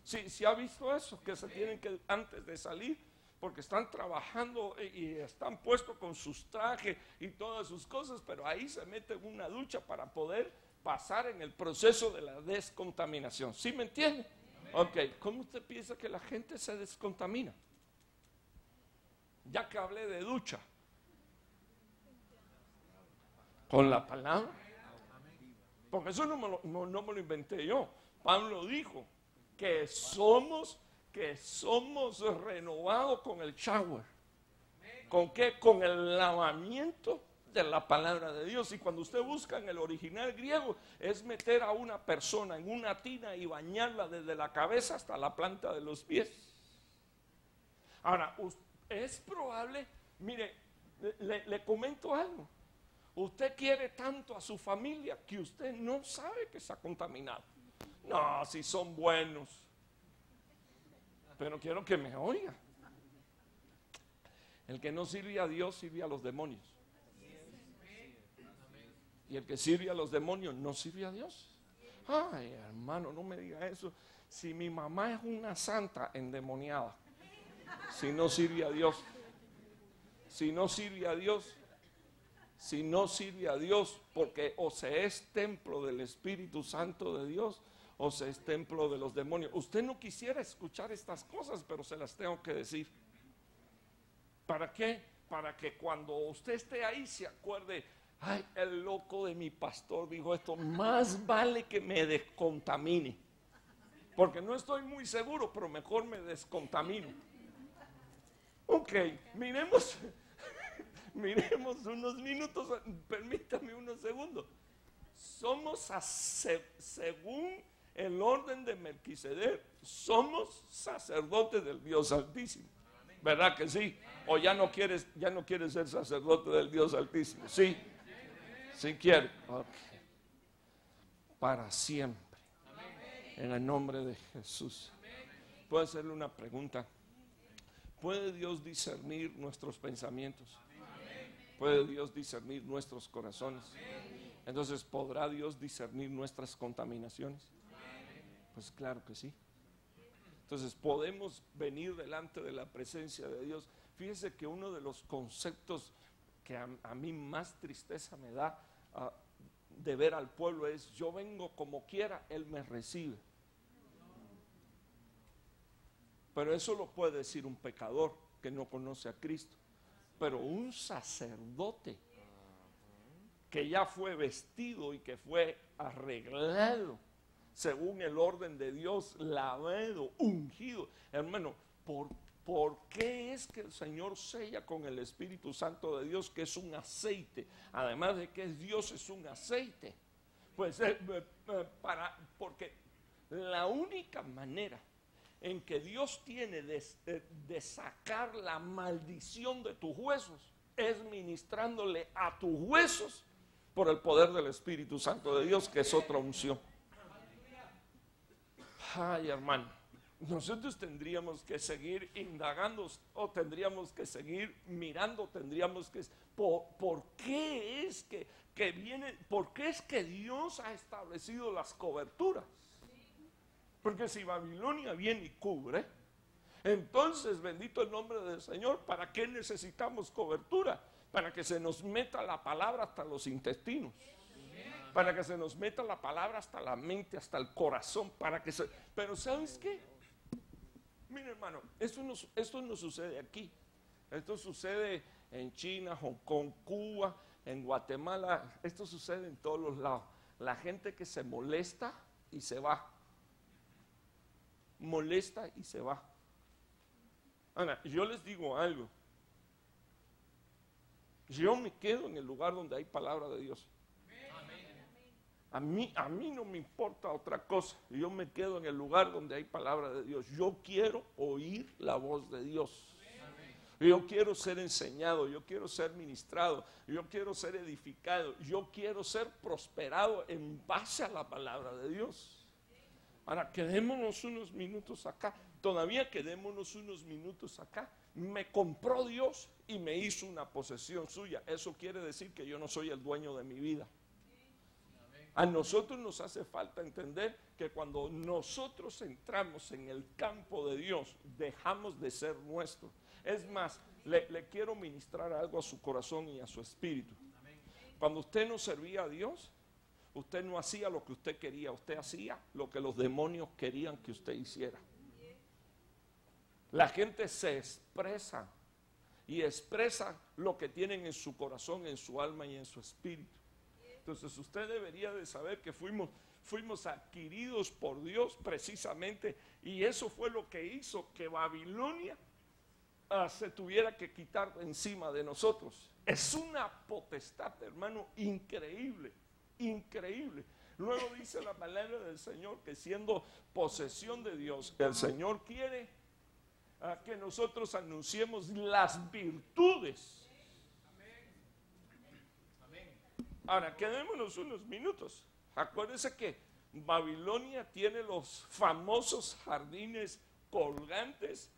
¿Sí ha visto eso? Que se tienen que, antes de salir, porque están trabajando y están puestos con sus trajes y todas sus cosas, pero ahí se meten una ducha para poder pasar en el proceso de la descontaminación. ¿Sí me entiende? Ok, ¿cómo usted piensa que la gente se descontamina? Ya que hablé de ducha. Con la palabra. Porque eso no me lo inventé yo. Pablo dijo que somos renovados con el shower. ¿Con qué? Con el lavamiento de la palabra de Dios. Y cuando usted busca en el original griego, es meter a una persona en una tina y bañarla desde la cabeza hasta la planta de los pies. Ahora, es probable, mire, le comento algo. Usted quiere tanto a su familia que usted no sabe que está contaminado. No, si son buenos. Pero quiero que me oiga. El que no sirve a Dios sirve a los demonios. Y el que sirve a los demonios no sirve a Dios. Ay, hermano, no me diga eso. Si mi mamá es una santa endemoniada. Si no sirve a Dios, si no sirve a Dios, si no sirve a Dios, porque o se es templo del Espíritu Santo de Dios o se es templo de los demonios. Usted no quisiera escuchar estas cosas, pero se las tengo que decir. ¿Para qué? Para que cuando usted esté ahí se acuerde, ay, el loco de mi pastor dijo esto, más vale que me descontamine, porque no estoy muy seguro, pero mejor me descontamino. Ok, miremos unos minutos, permítame unos segundos. Somos según el orden de Melquisedec, somos sacerdotes del Dios Altísimo. ¿Verdad que sí? O ya no quieres ser sacerdote del Dios Altísimo. Sí, sí quiere. Okay. Para siempre. En el nombre de Jesús. ¿Puedo hacerle una pregunta? ¿Puede Dios discernir nuestros pensamientos? ¿Puede Dios discernir nuestros corazones? Entonces, ¿podrá Dios discernir nuestras contaminaciones? Pues claro que sí. Entonces, podemos venir delante de la presencia de Dios. Fíjese que uno de los conceptos que a mí más tristeza me da de ver al pueblo es: yo vengo como quiera, Él me recibe. Pero eso lo puede decir un pecador que no conoce a Cristo. Pero un sacerdote que ya fue vestido y que fue arreglado según el orden de Dios, lavado, ungido. Hermano, ¿por qué es que el Señor sella con el Espíritu Santo de Dios, que es un aceite? Además de que es Dios, es un aceite. Pues porque la única manera en que Dios tiene de sacar la maldición de tus huesos es ministrándole a tus huesos por el poder del Espíritu Santo de Dios, que es otra unción. Ay, hermano, nosotros tendríamos que seguir indagando, o tendríamos que seguir mirando, tendríamos que... ¿Por qué es que viene? ¿Por qué es que Dios ha establecido las coberturas? Porque si Babilonia viene y cubre, entonces, bendito el nombre del Señor, ¿para qué necesitamos cobertura? Para que se nos meta la palabra hasta los intestinos, para que se nos meta la palabra hasta la mente, hasta el corazón, pero ¿sabes qué? Mira, hermano, esto no sucede aquí. Esto sucede en China, Hong Kong, Cuba, en Guatemala. Esto sucede en todos los lados. La gente que se molesta y se va. Molesta y se va. Ahora, yo les digo algo. Yo me quedo en el lugar donde hay palabra de Dios. A mí no me importa otra cosa. Yo me quedo en el lugar donde hay palabra de Dios. Yo quiero oír la voz de Dios. Yo quiero ser enseñado, yo quiero ser ministrado, yo quiero ser edificado, yo quiero ser prosperado en base a la palabra de Dios. Ahora, quedémonos unos minutos acá. Todavía quedémonos unos minutos acá. Me compró Dios y me hizo una posesión suya. Eso quiere decir que yo no soy el dueño de mi vida. A nosotros nos hace falta entender que cuando nosotros entramos en el campo de Dios, dejamos de ser nuestros. Es más, le quiero ministrar algo a su corazón y a su espíritu. Cuando usted no servía a Dios, usted no hacía lo que usted quería, usted hacía lo que los demonios querían que usted hiciera. La gente se expresa y expresa lo que tienen en su corazón, en su alma y en su espíritu. Entonces usted debería de saber que fuimos adquiridos por Dios precisamente, y eso fue lo que hizo que Babilonia se tuviera que quitar de encima de nosotros. Es una potestad, hermano, increíble, increíble. Luego dice la palabra del Señor que siendo posesión de Dios, el Señor quiere que nosotros anunciemos las virtudes. Ahora, quedémonos unos minutos. Acuérdense que Babilonia tiene los famosos jardines colgantes.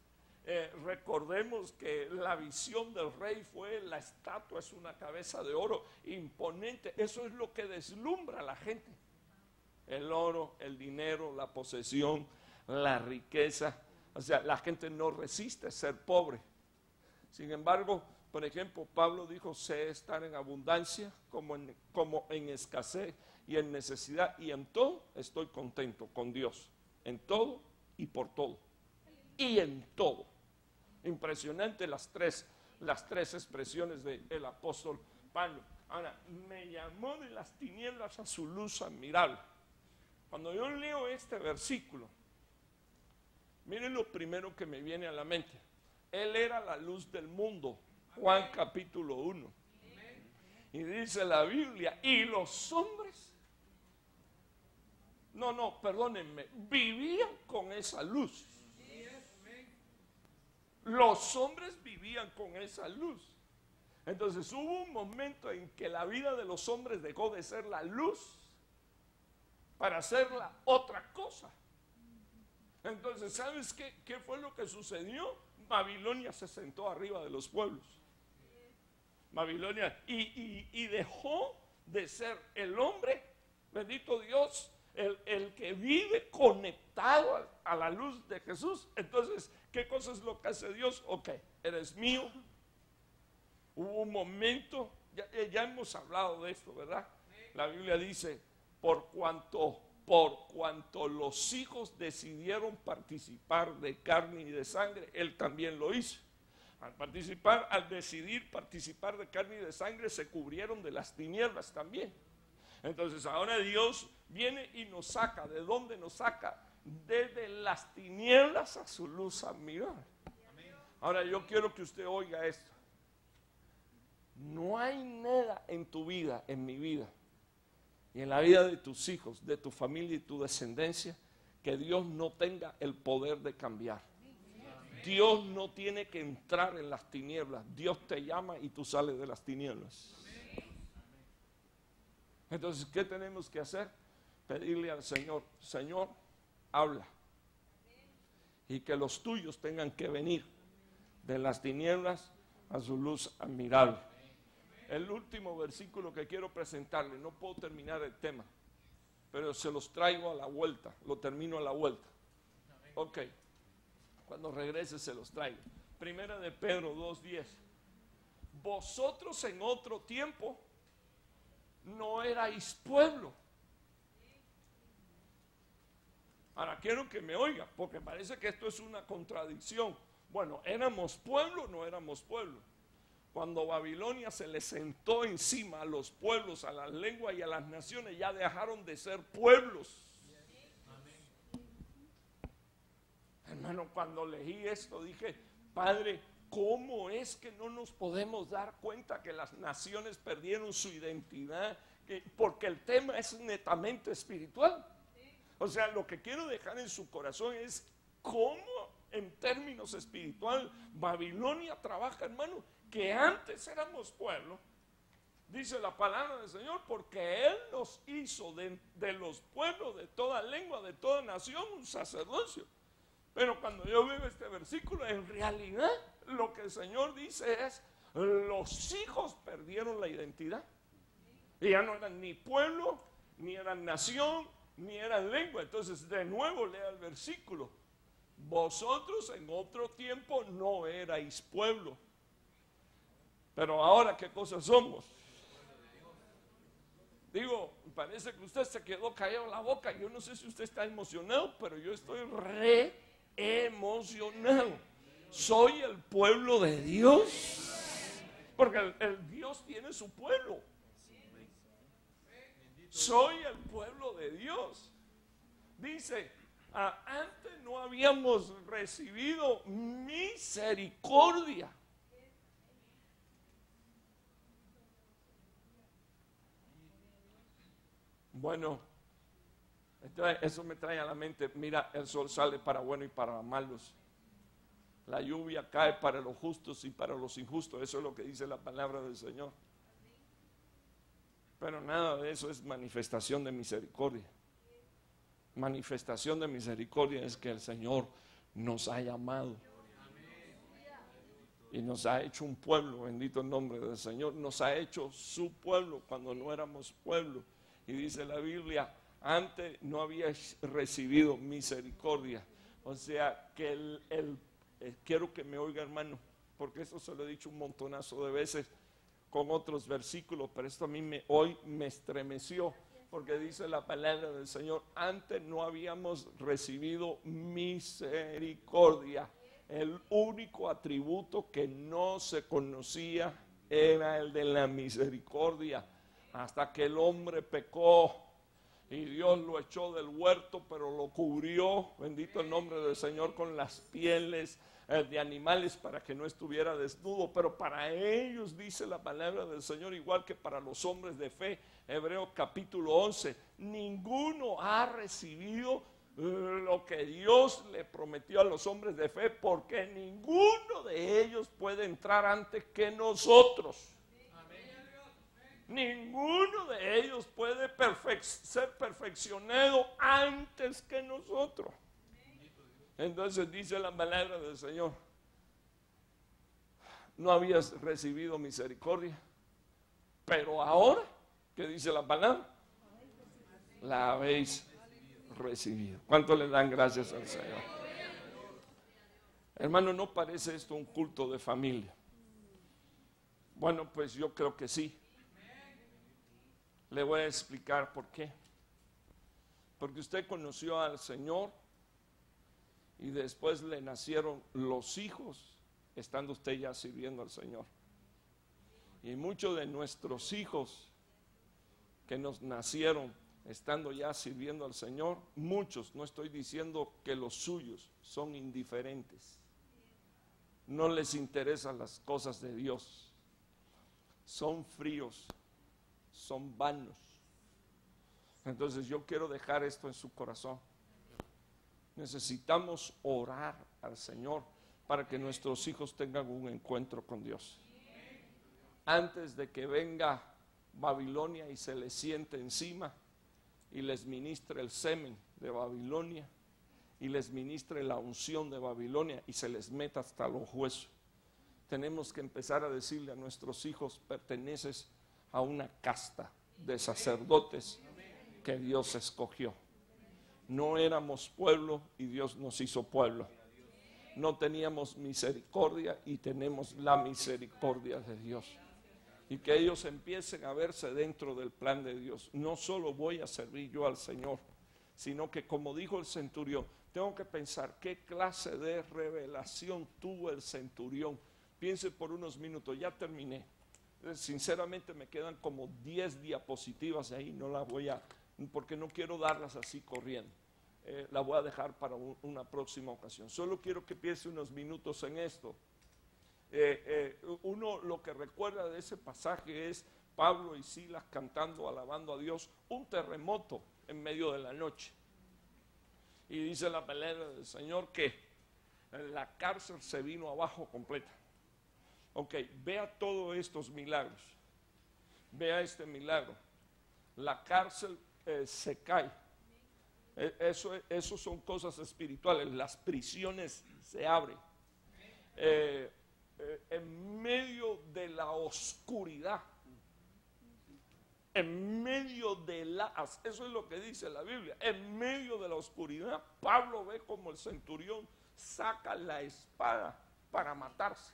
Recordemos que la visión del rey fue la estatua, es una cabeza de oro imponente. Eso es lo que deslumbra a la gente. El oro, el dinero, la posesión, la riqueza. O sea, la gente no resiste ser pobre. Sin embargo, por ejemplo, Pablo dijo, sé estar en abundancia como en escasez y en necesidad, y en todo estoy contento con Dios. En todo y por todo. Y en todo. Impresionante las tres expresiones del apóstol Pablo. Ahora, me llamó de las tinieblas a su luz admirable. Cuando yo leo este versículo, miren lo primero que me viene a la mente. Él era la luz del mundo. Juan capítulo 1. Y dice la Biblia, y los hombres, perdónenme, vivían con esa luz. Los hombres vivían con esa luz. Entonces hubo un momento en que la vida de los hombres dejó de ser la luz para ser la otra cosa. Entonces, ¿sabes qué fue lo que sucedió? Babilonia se sentó arriba de los pueblos. Babilonia, y dejó de ser el hombre, bendito Dios, el que vive conectado a la luz de Jesús. Entonces, ¿qué cosa es lo que hace Dios? Ok, eres mío. Hubo un momento, ya hemos hablado de esto, ¿verdad? La Biblia dice, por cuanto los hijos decidieron participar de carne y de sangre, él también lo hizo. Al decidir participar de carne y de sangre, se cubrieron de las tinieblas también. Entonces ahora Dios viene y nos saca. ¿De dónde nos saca? Desde las tinieblas a su luz admirable. Ahora yo quiero que usted oiga esto. No hay nada en tu vida, en mi vida, y en la vida de tus hijos, de tu familia y tu descendencia, que Dios no tenga el poder de cambiar. Dios no tiene que entrar en las tinieblas. Dios te llama y tú sales de las tinieblas. Entonces, ¿qué tenemos que hacer? Pedirle al Señor, Señor, habla. Y que los tuyos tengan que venir de las tinieblas a su luz admirable. El último versículo que quiero presentarle, no puedo terminar el tema, pero se los traigo a la vuelta, lo termino a la vuelta. Ok, cuando regrese se los traigo. Primera de Pedro 2:10. Vosotros en otro tiempo no erais pueblo. Ahora quiero que me oiga, porque parece que esto es una contradicción. Bueno, ¿éramos pueblo o no éramos pueblo? Cuando Babilonia se le sentó encima a los pueblos, a las lenguas y a las naciones, ya dejaron de ser pueblos. Hermano, cuando leí esto dije, Padre, ¿cómo es que no nos podemos dar cuenta que las naciones perdieron su identidad? Porque el tema es netamente espiritual. O sea, lo que quiero dejar en su corazón es cómo en términos espirituales Babilonia trabaja, hermano, que antes éramos pueblo. Dice la palabra del Señor, porque Él nos hizo de los pueblos, de toda lengua, de toda nación, un sacerdocio. Pero cuando yo veo este versículo, en realidad lo que el Señor dice es, los hijos perdieron la identidad. Y ya no eran ni pueblo, ni eran nación, ni eran lengua. Entonces de nuevo lea el versículo. Vosotros en otro tiempo no erais pueblo. Pero ahora, ¿qué cosas somos? Digo, parece que usted se quedó callado la boca. Yo no sé si usted está emocionado, pero yo estoy emocionado. Soy el pueblo de Dios. Porque el Dios tiene su pueblo. Soy el pueblo de Dios. Dice, antes no habíamos recibido misericordia. Bueno, eso me trae a la mente, mira, el sol sale para buenos y para malos. La lluvia cae para los justos y para los injustos. Eso es lo que dice la palabra del Señor. Pero nada de eso es manifestación de misericordia. Manifestación de misericordia es que el Señor nos ha llamado y nos ha hecho un pueblo, bendito el nombre del Señor. Nos ha hecho su pueblo cuando no éramos pueblo. Y dice la Biblia, antes no habíais recibido misericordia, O sea, que quiero que me oiga, hermano, porque eso se lo he dicho un montonazo de veces con otros versículos, pero esto a mí hoy me estremeció, porque dice la palabra del Señor: antes no habíamos recibido misericordia. El único atributo que no se conocía era el de la misericordia, hasta que el hombre pecó y Dios lo echó del huerto, pero lo cubrió, bendito el nombre del Señor, con las pieles de animales para que no estuviera desnudo. Pero para ellos, dice la palabra del Señor, igual que para los hombres de fe, Hebreos capítulo 11, ninguno ha recibido lo que Dios le prometió a los hombres de fe, porque ninguno de ellos puede entrar antes que nosotros. Ninguno de ellos puede ser perfeccionado antes que nosotros. Entonces dice la palabra del Señor: no habías recibido misericordia, pero ahora, ¿qué dice la palabra? La habéis recibido. ¿Cuánto le dan gracias al Señor? Hermano, ¿no parece esto un culto de familia? Bueno, pues yo creo que sí. Le voy a explicar por qué. Porque usted conoció al Señor y después le nacieron los hijos, estando usted ya sirviendo al Señor. Y muchos de nuestros hijos que nos nacieron estando ya sirviendo al Señor, muchos, no estoy diciendo que los suyos, son indiferentes. No les interesan las cosas de Dios. Son fríos, son vanos. Entonces yo quiero dejar esto en su corazón. Necesitamos orar al Señor para que nuestros hijos tengan un encuentro con Dios. Antes de que venga Babilonia y se les siente encima y les ministre el semen de Babilonia y les ministre la unción de Babilonia y se les meta hasta los huesos. Tenemos que empezar a decirle a nuestros hijos: perteneces a una casta de sacerdotes que Dios escogió. No éramos pueblo y Dios nos hizo pueblo. No teníamos misericordia y tenemos la misericordia de Dios. Y que ellos empiecen a verse dentro del plan de Dios. No solo voy a servir yo al Señor, sino que, como dijo el centurión, tengo que pensar qué clase de revelación tuvo el centurión. Piense por unos minutos, ya terminé. Sinceramente me quedan como 10 diapositivas ahí, no las voy a, porque no quiero darlas así corriendo. La voy a dejar para una próxima ocasión. Solo quiero que piense unos minutos en esto. Uno lo que recuerda de ese pasaje es Pablo y Silas cantando, alabando a Dios, un terremoto en medio de la noche. Y dice la palabra del Señor que la cárcel se vino abajo completa. Ok, vea todos estos milagros. Vea este milagro. La cárcel se cae. Eso son cosas espirituales. Las prisiones se abren. En medio de la oscuridad, en medio de eso es lo que dice la Biblia, en medio de la oscuridad, Pablo ve como el centurión saca la espada para matarse.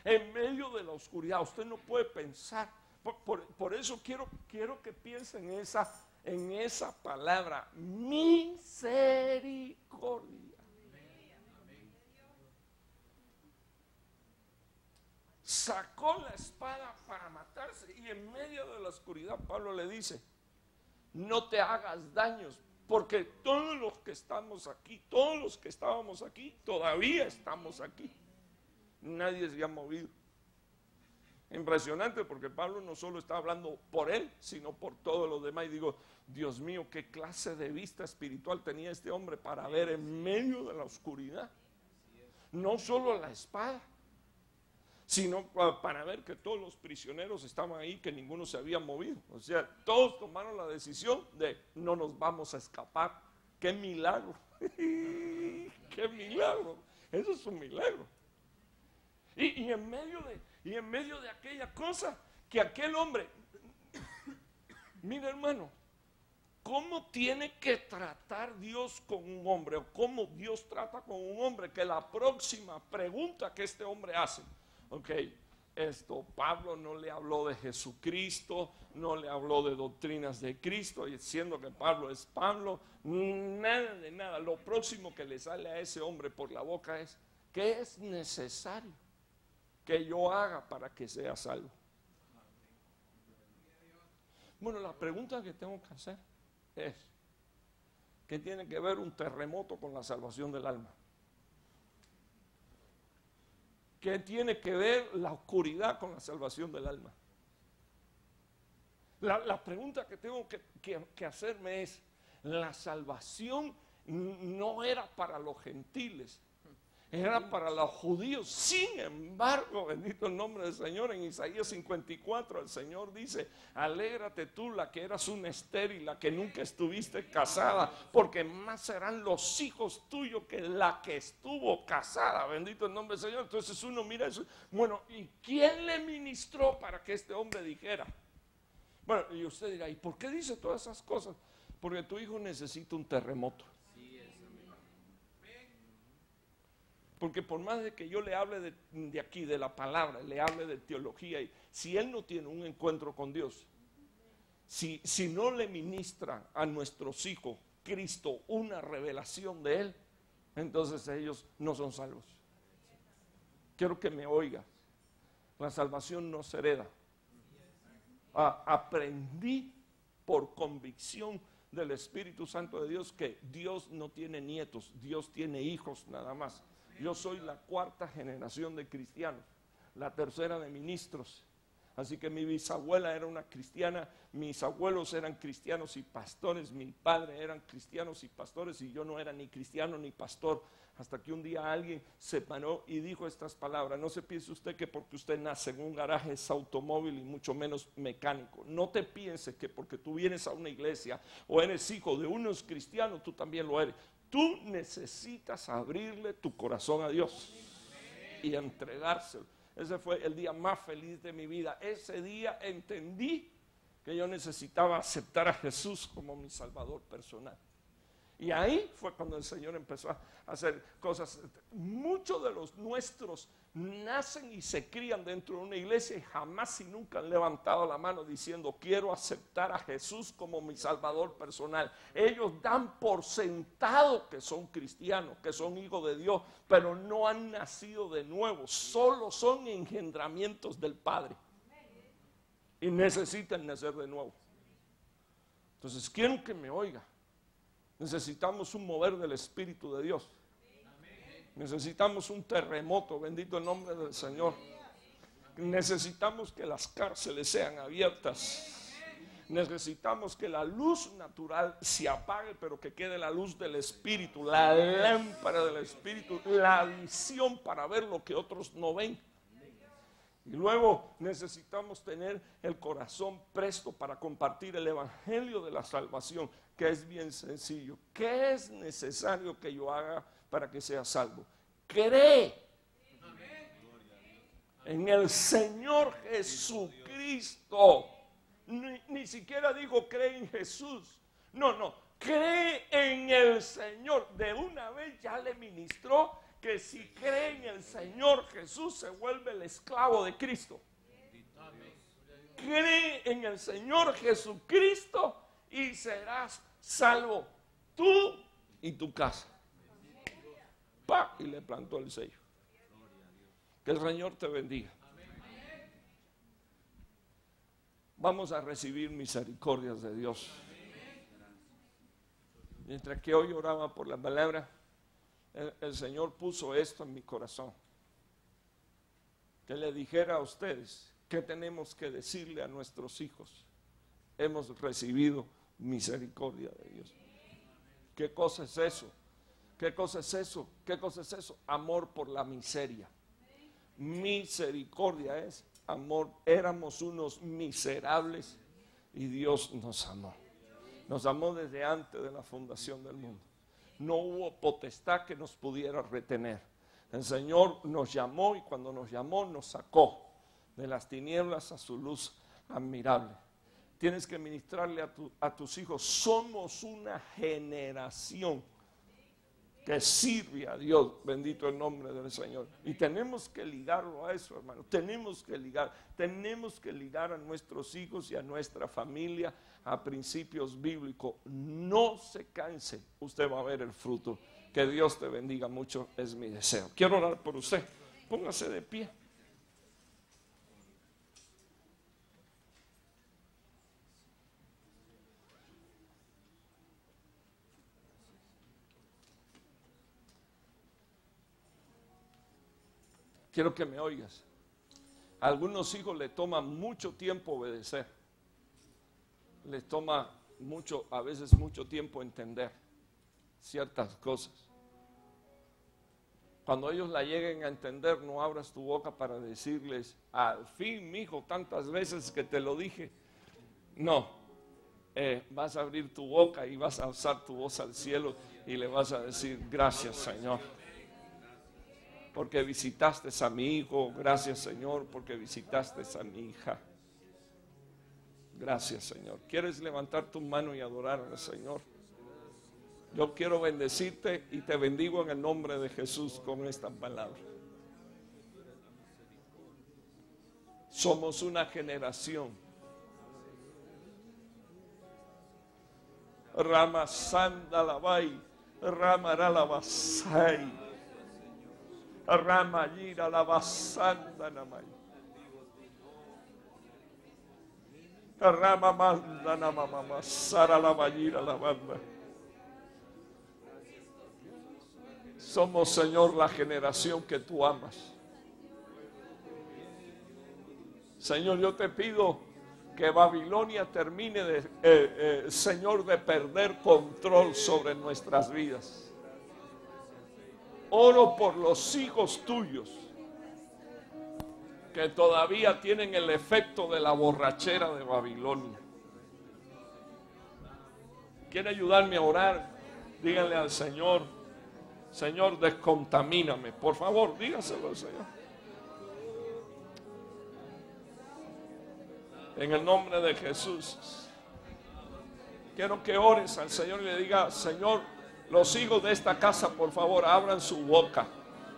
En medio de la oscuridad, usted no puede pensar. Por eso quiero que piense en esa palabra, misericordia. Sacó la espada para matarse y en medio de la oscuridad Pablo le dice: no te hagas daños, porque todos los que estamos aquí, todos los que estábamos aquí, todavía estamos aquí. Nadie se ha movido. Impresionante, porque Pablo no solo está hablando por él, sino por todos los demás. Y digo, Dios mío, qué clase de vista espiritual tenía este hombre para ver en medio de la oscuridad. No solo la espada, sino para ver que todos los prisioneros estaban ahí, que ninguno se había movido. O sea, todos tomaron la decisión de no nos vamos a escapar. ¡Qué milagro! ¡Qué milagro! Eso es un milagro. Y en medio de aquella cosa, que aquel hombre, mira hermano, ¿Cómo tiene que tratar Dios con un hombre? ¿O cómo Dios trata con un hombre? Que la próxima pregunta que este hombre hace, ok, Pablo no le habló de Jesucristo, no le habló de doctrinas de Cristo, y siendo que Pablo es Pablo, nada de nada. Lo próximo que le sale a ese hombre por la boca es, ¿qué es necesario que yo haga para que sea salvo? Bueno, la pregunta que tengo que hacer es, ¿qué tiene que ver un terremoto con la salvación del alma? ¿Qué tiene que ver la oscuridad con la salvación del alma? La pregunta que tengo que hacerme es, la salvación no era para los gentiles, era para los judíos. Sin embargo, bendito el nombre del Señor, en Isaías 54 el Señor dice, alégrate tú la que eras una estéril, la que nunca estuviste casada, porque más serán los hijos tuyos que la que estuvo casada. Bendito el nombre del Señor. Entonces uno mira eso, bueno, ¿y quién le ministró para que este hombre dijera? Bueno, y usted dirá, ¿y por qué dice todas esas cosas? Porque tu hijo necesita un terremoto. Porque por más de que yo le hable de aquí, de la palabra, le hable de teología, y si él no tiene un encuentro con Dios, si no le ministra a nuestros hijos Cristo una revelación de Él, entonces ellos no son salvos. Quiero que me oiga, la salvación no se hereda. Aprendí por convicción del Espíritu Santo de Dios que Dios no tiene nietos, Dios tiene hijos nada más. Yo soy la cuarta generación de cristianos, la tercera de ministros. Así que mi bisabuela era una cristiana, mis abuelos eran cristianos y pastores, mi padre eran cristianos y pastores, y yo no era ni cristiano ni pastor. Hasta que un día alguien se paró y dijo estas palabras: no se piense usted que porque usted nace en un garaje es automóvil y mucho menos mecánico. No te pienses que porque tú vienes a una iglesia o eres hijo de unos cristianos, tú también lo eres. Tú necesitas abrirle tu corazón a Dios y entregárselo. Ese fue el día más feliz de mi vida. Ese día entendí que yo necesitaba aceptar a Jesús como mi Salvador personal. Y ahí fue cuando el Señor empezó a hacer cosas. Muchos de los nuestros nacen y se crían dentro de una iglesia y jamás y nunca han levantado la mano diciendo: quiero aceptar a Jesús como mi Salvador personal. Ellos dan por sentado que son cristianos, que son hijos de Dios, pero no han nacido de nuevo. Solo son engendramientos del Padre y necesitan nacer de nuevo. Entonces quiero que me oiga. Necesitamos un mover del Espíritu de Dios. Necesitamos un terremoto, bendito el nombre del Señor. Necesitamos que las cárceles sean abiertas. Necesitamos que la luz natural se apague, pero que quede la luz del Espíritu, la lámpara del Espíritu, la visión para ver lo que otros no ven. Y luego necesitamos tener el corazón presto para compartir el evangelio de la salvación, que es bien sencillo. ¿Qué es necesario que yo haga para que sea salvo? Cree en el Señor Jesucristo. Ni siquiera digo cree en Jesús. No, cree en el Señor. De una vez ya le ministró que si cree en el Señor Jesús se vuelve el esclavo de Cristo. Cree en el Señor Jesucristo y serás salvo tú y tu casa. ¡Pah! Y le plantó el sello. Que el Señor te bendiga. Vamos a recibir misericordias de Dios. Mientras que hoy oraba por la palabra, el Señor puso esto en mi corazón: que le dijera a ustedes qué tenemos que decirle a nuestros hijos. Hemos recibido misericordia de Dios. ¿Qué cosa es eso? ¿Qué cosa es eso? ¿Qué cosa es eso? Amor por la miseria. Misericordia es amor. Éramos unos miserables y Dios nos amó. Nos amó desde antes de la fundación del mundo. No hubo potestad que nos pudiera retener. El Señor nos llamó y cuando nos llamó nos sacó de las tinieblas a su luz admirable. Tienes que ministrarle a tus hijos. Somos una generación que sirve a Dios, bendito el nombre del Señor. Y tenemos que ligarlo a eso, hermano. Tenemos que ligar a nuestros hijos y a nuestra familia a principios bíblicos. No se canse, usted va a ver el fruto. Que Dios te bendiga mucho, es mi deseo. Quiero orar por usted. Póngase de pie. Quiero que me oigas. A algunos hijos les toma mucho tiempo obedecer. Les toma a veces mucho tiempo entender ciertas cosas. Cuando ellos la lleguen a entender, no abras tu boca para decirles, al fin, mi hijo, tantas veces que te lo dije. No, vas a abrir tu boca y vas a alzar tu voz al cielo y le vas a decir, gracias, Señor, porque visitaste a mi hijo. Gracias, Señor, porque visitaste a mi hija. Gracias, Señor. ¿Quieres levantar tu mano y adorar al Señor? Yo quiero bendecirte y te bendigo en el nombre de Jesús con esta palabra. Somos una generación. Rama Sandalabai, Rama Ralabasai, Rama Yira Labasanda Namai, Rama Manda Namama Sara Labayira Lavanda. Somos, Señor, la generación que tú amas. Señor, yo te pido que Babilonia termine Señor, de perder control sobre nuestras vidas. Oro por los hijos tuyos que todavía tienen el efecto de la borrachera de Babilonia. ¿Quiere ayudarme a orar? Díganle al Señor, Señor, descontamíname. Por favor, dígaselo al Señor. En el nombre de Jesús. Quiero que ores al Señor y le diga, Señor, los hijos de esta casa, por favor, abran su boca.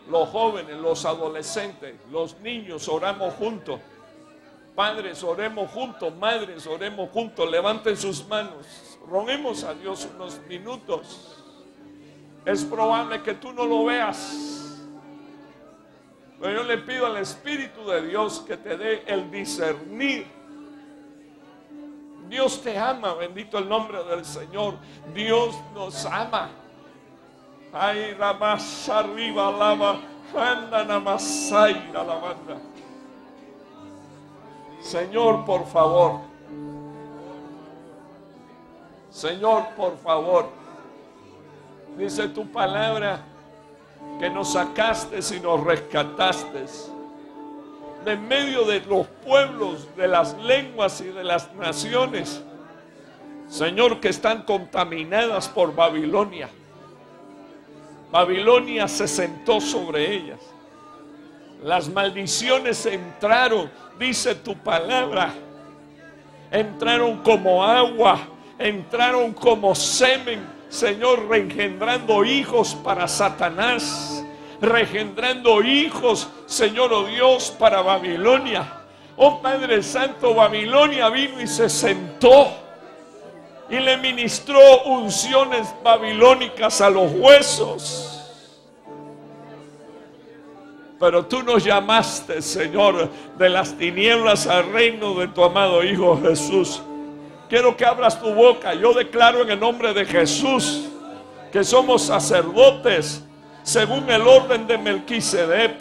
Los jóvenes, los adolescentes, los niños, oramos juntos. Padres, oremos juntos. Madres, oremos juntos. Levanten sus manos. Roguemos a Dios unos minutos. Es probable que tú no lo veas, pero yo le pido al Espíritu de Dios que te dé el discernir. Dios te ama, bendito el nombre del Señor. Dios nos ama. Ay, la más arriba, lava, anda nada más aire a la banda. Señor, por favor. Señor, por favor. Dice tu palabra que nos sacaste y nos rescataste de medio de los pueblos, de las lenguas y de las naciones, Señor, que están contaminadas por Babilonia. Babilonia se sentó sobre ellas. Las maldiciones entraron, dice tu palabra, entraron como agua, entraron como semen, Señor, reengendrando hijos para Satanás, reengendrando hijos, Señor, oh Dios, para Babilonia. Oh Padre Santo, Babilonia vino y se sentó y le ministró unciones babilónicas a los huesos. Pero tú nos llamaste, Señor, de las tinieblas al reino de tu amado Hijo Jesús. Quiero que abras tu boca. Yo declaro en el nombre de Jesús que somos sacerdotes según el orden de Melquisedec.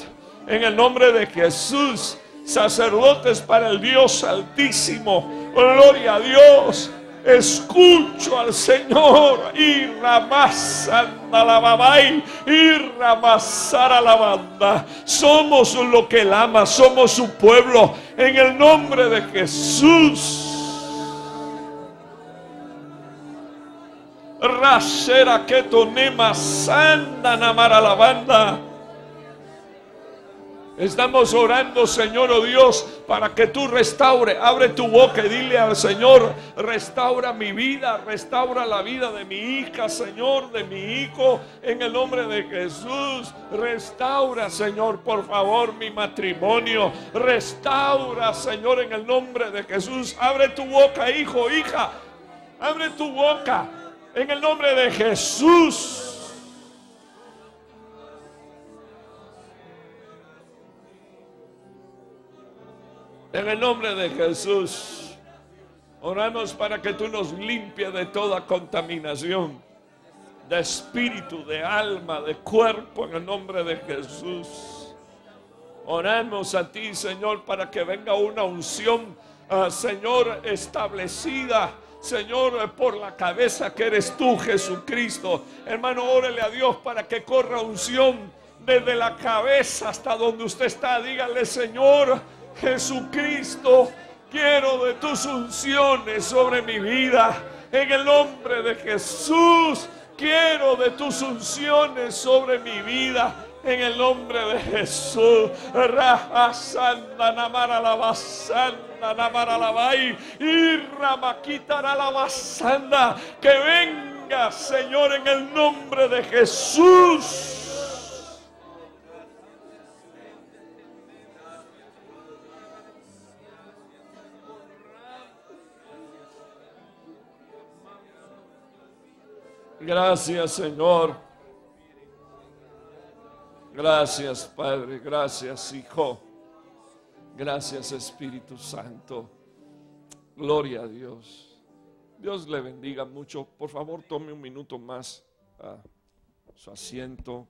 En el nombre de Jesús, sacerdotes para el Dios Altísimo. Gloria a Dios. Escucho al Señor. Y ramasanda la babai, y ramasara la banda. Somos lo que Él ama, somos su pueblo. En el nombre de Jesús. Rashera que tonema sanda namara la banda. Estamos orando, Señor, oh Dios, para que tú restaure. Abre tu boca y dile al Señor: restaura mi vida, restaura la vida de mi hija, Señor, de mi hijo, en el nombre de Jesús. Restaura, Señor, por favor, mi matrimonio. Restaura, Señor, en el nombre de Jesús. Abre tu boca, hijo, hija. Abre tu boca en el nombre de Jesús. En el nombre de Jesús, oramos para que tú nos limpies de toda contaminación, de espíritu, de alma, de cuerpo, en el nombre de Jesús. Oramos a ti, Señor, para que venga una unción, Señor, establecida, Señor, por la cabeza que eres tú, Jesucristo. Hermano, órele a Dios para que corra unción desde la cabeza hasta donde usted está. Dígale: Señor Jesucristo, quiero de tus unciones sobre mi vida. En el nombre de Jesús, quiero de tus unciones sobre mi vida. En el nombre de Jesús. Rajasanda namara la basanda namara la bai y ramaquita la basanda. Que venga, Señor, en el nombre de Jesús. Gracias, Señor. Gracias, Padre. Gracias, Hijo. Gracias, Espíritu Santo. Gloria a Dios. Dios le bendiga mucho. Por favor, tome un minuto más a su asiento.